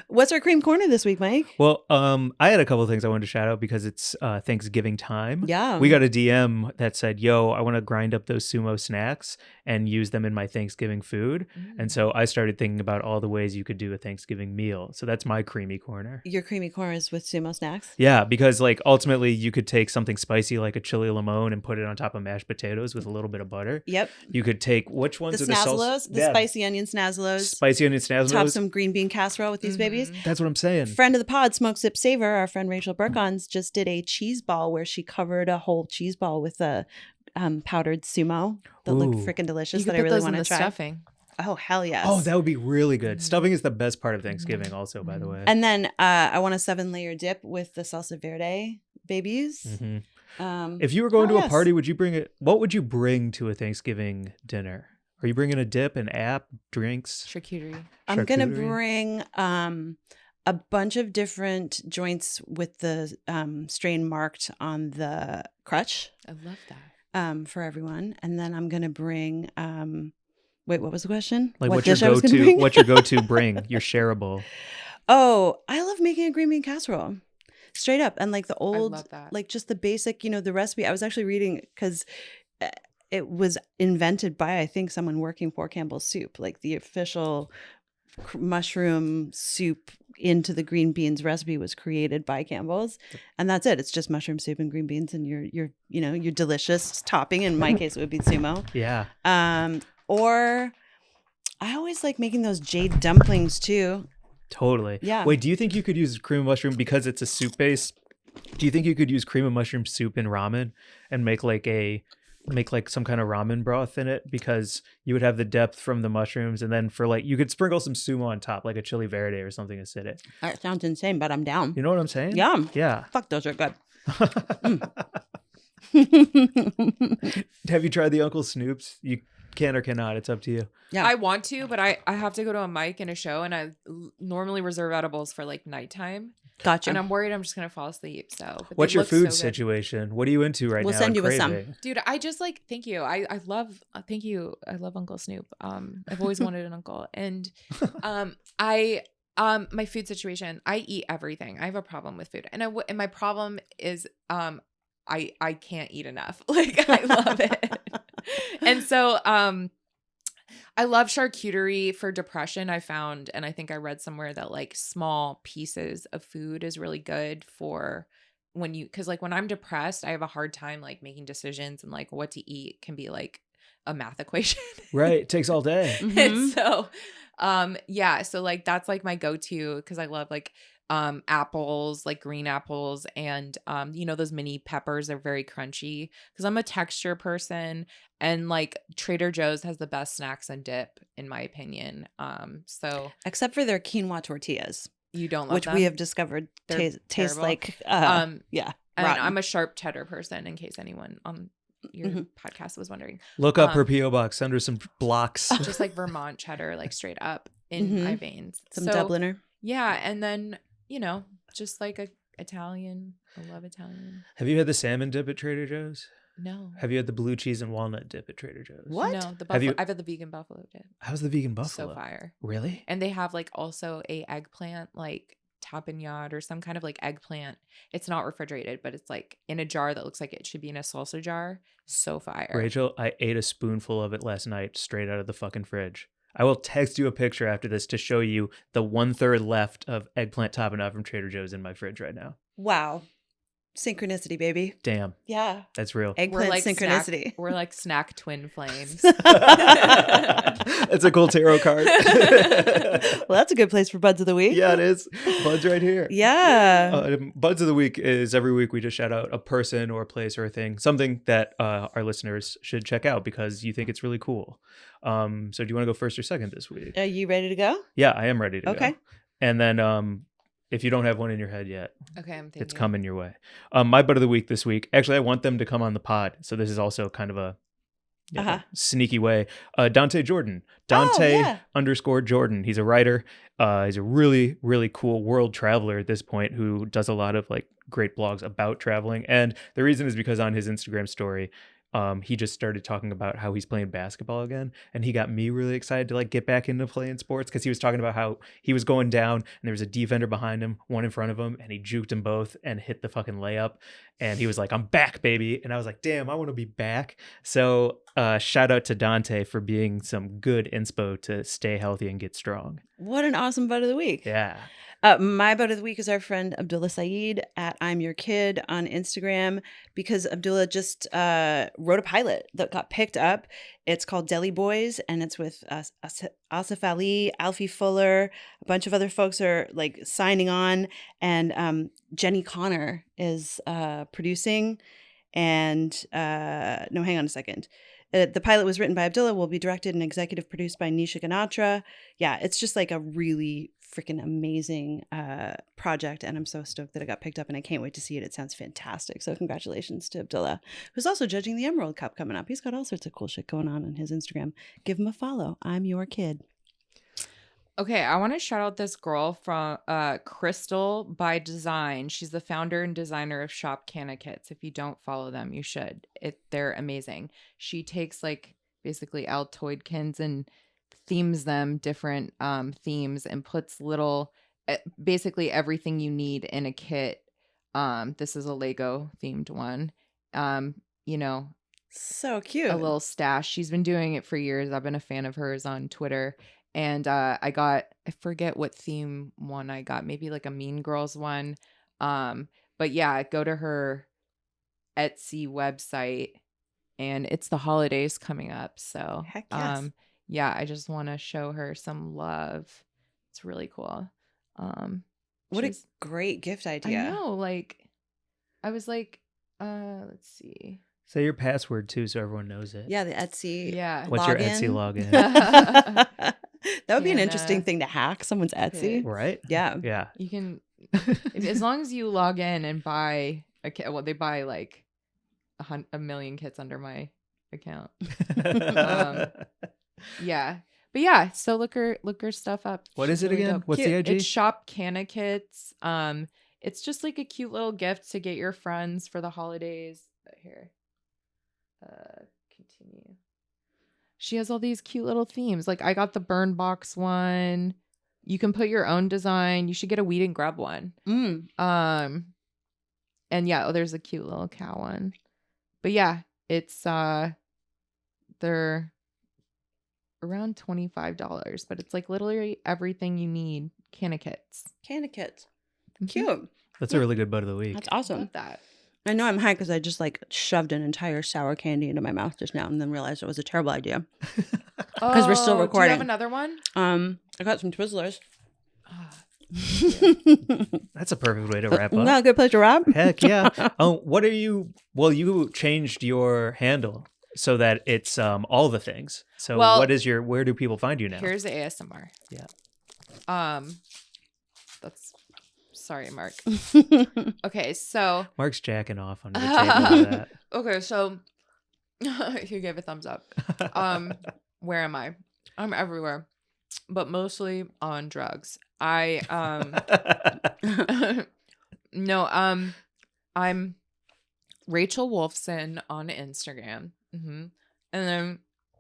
C: What's our cream corner this week, Mike?
B: Well, I had a couple of things I wanted to shout out because it's Thanksgiving time.
C: Yeah.
B: We got a DM that said, yo, I want to grind up those SUMo snacks and use them in my Thanksgiving food. And so I started thinking about all the ways you could do a Thanksgiving meal. So that's my creamy corner.
C: Your creamy corner is with SUMo Snacks?
B: Yeah, because like ultimately you could take something spicy like a chili limon and put it on top of mashed potatoes with a little bit of butter.
C: Yep.
B: You could take, which ones
C: The
B: are the salsa?
C: snazzolos, the spicy onion snazzolos.
B: Spicy onion snazzolos.
C: Top some green bean casserole with these babies.
B: That's what I'm saying.
C: Friend of the pod, Smoke Sip Savor, our friend Rachel Burkons, just did a cheese ball where she covered a whole cheese ball with a powdered sumo that looked
B: Ooh.
C: freaking delicious
D: You
C: that
D: could
C: I
D: put
C: really
D: those
C: want
D: in
C: to
D: the
C: try.
D: stuffing.
C: Oh, hell yes.
B: Oh, that would be really good. Stuffing is the best part of Thanksgiving also, by the way.
C: And then I want a 7-layer dip with the salsa verde babies.
B: If you were going to
C: yes.
B: a party, would you bring it? What would you bring to a Thanksgiving dinner? Are you bringing a dip, an app, drinks?
D: Charcuterie.
C: I'm going to
B: Charcuterie?
C: bring a bunch of different joints with the strain marked on the crutch
D: I love that.
C: for everyone. And then I'm going to bring, wait, what was the question?
B: Like
C: What
B: what's your
C: dish I was gonna
B: go-to?
C: bring?
B: What's your go-to bring? Your shareable.
C: Oh, I love making a green bean casserole. Straight up. And like the
D: I
C: old,
D: love that.
C: like just the basic, the recipe. I was actually reading because it was invented by, I think, someone working for Campbell's Soup, like the official mushroom soup into the green beans recipe was created by Campbell's, and that's it. It's just mushroom soup and green beans and your delicious topping. In my case, it would be sumo.
B: Yeah.
C: Or I always like making those jade dumplings too.
B: Totally.
C: Yeah.
B: Wait, do you think you could use cream of mushroom because it's a soup base? Do you think you could use cream of mushroom soup in ramen and make like some kind of ramen broth in it, because you would have the depth from the mushrooms, and then for like you could sprinkle some sumo on top, like a chili verde or something acidic.
C: That sounds insane, but I'm down.
B: You know what I'm saying?
C: Yum.
B: Yeah.
C: Fuck, those are good.
B: Have you tried the Uncle Snoop's? You can or cannot. It's up to you.
C: Yeah.
D: I want to, but I have to go to a mic and a show, and I normally reserve edibles for like nighttime.
C: Gotcha.
D: And I'm worried I'm just gonna fall asleep. So, but
B: What's
D: they
B: your
D: look
B: food
D: so good.
B: situation? What are you into right
C: We'll
B: now?
C: send
B: and
C: you with some.
B: craving?
D: Dude, I just like, thank you. I love, thank you. I love Uncle Snoop. I've always wanted an uncle. And my food situation, I eat everything. I have a problem with food. And my problem is I can't eat enough. Like I love it. And so I love charcuterie for depression. I found, and I think I read somewhere that like small pieces of food is really good for when you, because like when I'm depressed, I have a hard time like making decisions, and like what to eat can be like a math equation.
B: Right. It takes all day.
D: And so yeah, so like that's like my go-to, because I love like apples, like green apples, and you know, those mini peppers are very crunchy, because I'm a texture person, and like Trader Joe's has the best snacks and dip in my opinion. So
C: Except for their quinoa tortillas,
D: you don't love
C: which
D: them?
C: we have discovered taste
D: terrible.
C: like yeah.
D: And
C: rotten.
D: I'm a sharp cheddar person, in case anyone on your podcast was wondering.
B: Look up her P.O. box under some blocks.
D: Just like Vermont cheddar, like straight up in my veins.
C: Some Dubliner.
D: Yeah, and then, you know, just like a Italian. I love Italian.
B: Have you had the salmon dip at Trader Joe's?
D: No.
B: Have you had the blue cheese and walnut dip at Trader Joe's?
C: What?
D: No, the
B: Have
D: buffalo.
B: you-
D: I've had the vegan buffalo dip.
B: How's the vegan buffalo?
D: So fire.
B: Really?
D: And they have like also a eggplant like tapenade or some kind of like eggplant. It's not refrigerated, but it's like in a jar that looks like it should be in a salsa jar. So fire.
B: Rachel, I ate a spoonful of it last night straight out of the fucking fridge. I will text you a picture after this to show you the 1/3 left of eggplant tapenade from Trader Joe's in my fridge right now.
C: Wow. Synchronicity, baby.
B: Damn,
C: Yeah.
B: that's real.
C: Eggplant
D: like
C: synchronicity.
D: We're like snack twin flames.
B: That's a cool tarot card.
C: Well, that's a good place for Buds of the Week.
B: Yeah, it is. Bud's right here.
C: Yeah.
B: Buds of the Week is every week we just shout out a person or a place or a thing, something that our listeners should check out because you think it's really cool. So do you want to go first or second this week?
C: Are you ready to go?
B: Yeah, I am ready to go.
C: Okay.
B: And then if you don't have one in your head yet,
D: Okay, I'm thinking.
B: it's coming your way. My Bud of the Week this week. Actually, I want them to come on the pod. So this is also kind of a sneaky way. Dante Jordan. Dante _ Jordan. He's a writer. He's a really, really cool world traveler at this point who does a lot of like great blogs about traveling. And the reason is because on his Instagram story, he just started talking about how he's playing basketball again, and he got me really excited to like get back into playing sports because he was talking about how he was going down and there was a defender behind him, one in front of him, and he juked them both and hit the fucking layup, and he was like, "I'm back, baby," and I was like, "Damn, I want to be back." So shout out to Dante for being some good inspo to stay healthy and get strong.
C: What an awesome Bud of the Week.
B: Yeah.
C: My Bud of the Week is our friend Abdullah Saeed at I'm Your Kid on Instagram, because Abdullah just wrote a pilot that got picked up. It's called Deli Boys, and it's with Asif Ali, Alfie Fuller, a bunch of other folks are like signing on, and Jenny Connor is producing. And no, hang on a second. The pilot was written by Abdullah, will be directed and executive produced by Nisha Ganatra. Yeah, it's just like a really freaking amazing project, and I'm so stoked that it got picked up, and I can't wait to see it. It sounds fantastic. So congratulations to Abdullah, who's also judging the Emerald Cup coming up. He's got all sorts of cool shit going on his Instagram. Give him a follow. I'm Your Kid.
D: Okay, I want to shout out this girl from Crystal by Design. She's the founder and designer of Shop Canna Kits. If you don't follow them, you should. They're amazing. She takes like basically Altoidkins and themes them different themes and puts little basically everything you need in a kit. This is a Lego themed one. You know,
C: so cute.
D: A little stash. She's been doing it for years. I've been a fan of hers on Twitter. And I forget what theme one I got, maybe like a Mean Girls one. But yeah, go to her Etsy website, and it's the holidays coming up. So
C: heck yes.
D: Yeah, I just want to show her some love. It's really cool.
C: What a great gift idea.
D: I know, like I was like, let's see.
B: Say your password too so everyone knows it.
C: Yeah, the Etsy.
D: Yeah.
B: What's your Etsy login?
C: That would be an interesting thing to hack someone's Etsy.
B: Right?
C: Yeah.
B: Yeah.
D: You can, as long as you log in and buy a kit. Well, they buy like a million kits under my account. Yeah. But yeah, so look her stuff up.
B: What
D: She's
B: is it
D: really
B: again?
D: dope.
B: What's
D: Cute.
B: the IG?
D: It's Shop Canna Kits. It's just like a cute little gift to get your friends for the holidays. Here. Continue. She has all these cute little themes. Like I got the burn box one. You can put your own design. You should get a Weed and Grub one. And yeah, there's a cute little cow one. But yeah, it's they're around $25, but it's like literally everything you need. Canna kits.
C: Canna kits.
D: Mhm.
C: Cute.
B: That's a really good butt of the week.
C: That's awesome.
D: Love that.
C: I know I'm high because I just like shoved an entire sour candy into my mouth just now and then realized it was a terrible idea. 'Cause we're still
D: Do you
C: recording.
D: have another one?
C: I got some Twizzlers.
B: That's a perfect way to wrap up.
C: Not a good place to wrap.
B: Heck yeah. Oh, what are you? Well, you changed your handle so that it's all the things. So
D: Well,
B: what is your? Where do people find you now?
D: Here's the ASMR.
B: Yeah.
D: That's sorry, Mark. Okay, so
B: Mark's jacking off under the table with that.
D: okay, so he gave a thumbs up. Where am I? I'm everywhere, but mostly on drugs. No, I'm Rachel Wolfson on Instagram. And then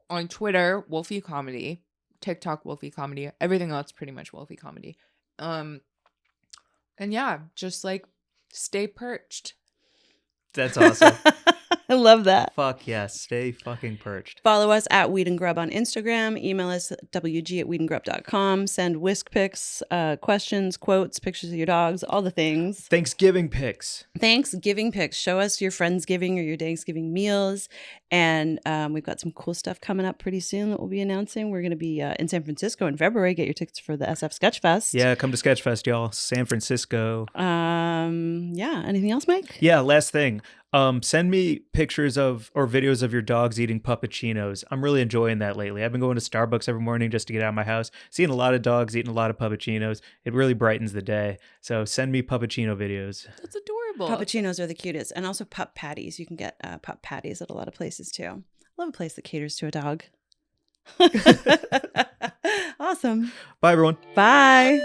D: on Twitter, Wolfie Comedy, TikTok, Wolfie Comedy, everything else pretty much Wolfie Comedy. And yeah, just like stay perched.
B: That's awesome.
C: I love that.
B: Fuck yes. Stay fucking perched.
C: Follow us at Weed and Grub on Instagram. Email us at wg@weedandgrub.com. Send whisk pics, questions, quotes, pictures of your dogs, all the things.
B: Thanksgiving pics.
C: Thanksgiving pics. Show us your Friendsgiving or your Thanksgiving meals. And we've got some cool stuff coming up pretty soon that we'll be announcing. We're going to be in San Francisco in February. Get your tickets for the SF Sketchfest.
B: Yeah, come to Sketchfest, y'all. San Francisco.
C: Yeah. Anything else, Mike?
B: Yeah, last thing. Send me pictures of or videos of your dogs eating puppuccinos. I'm really enjoying that lately. I've been going to Starbucks every morning just to get out of my house, seeing a lot of dogs eating a lot of puppuccinos. It really brightens the day. So send me puppuccino videos.
D: That's adorable.
C: Puppuccinos are the cutest. And also pup patties. You can get pup patties at a lot of places too. I love a place that caters to a dog. Awesome.
B: Bye, everyone.
C: Bye.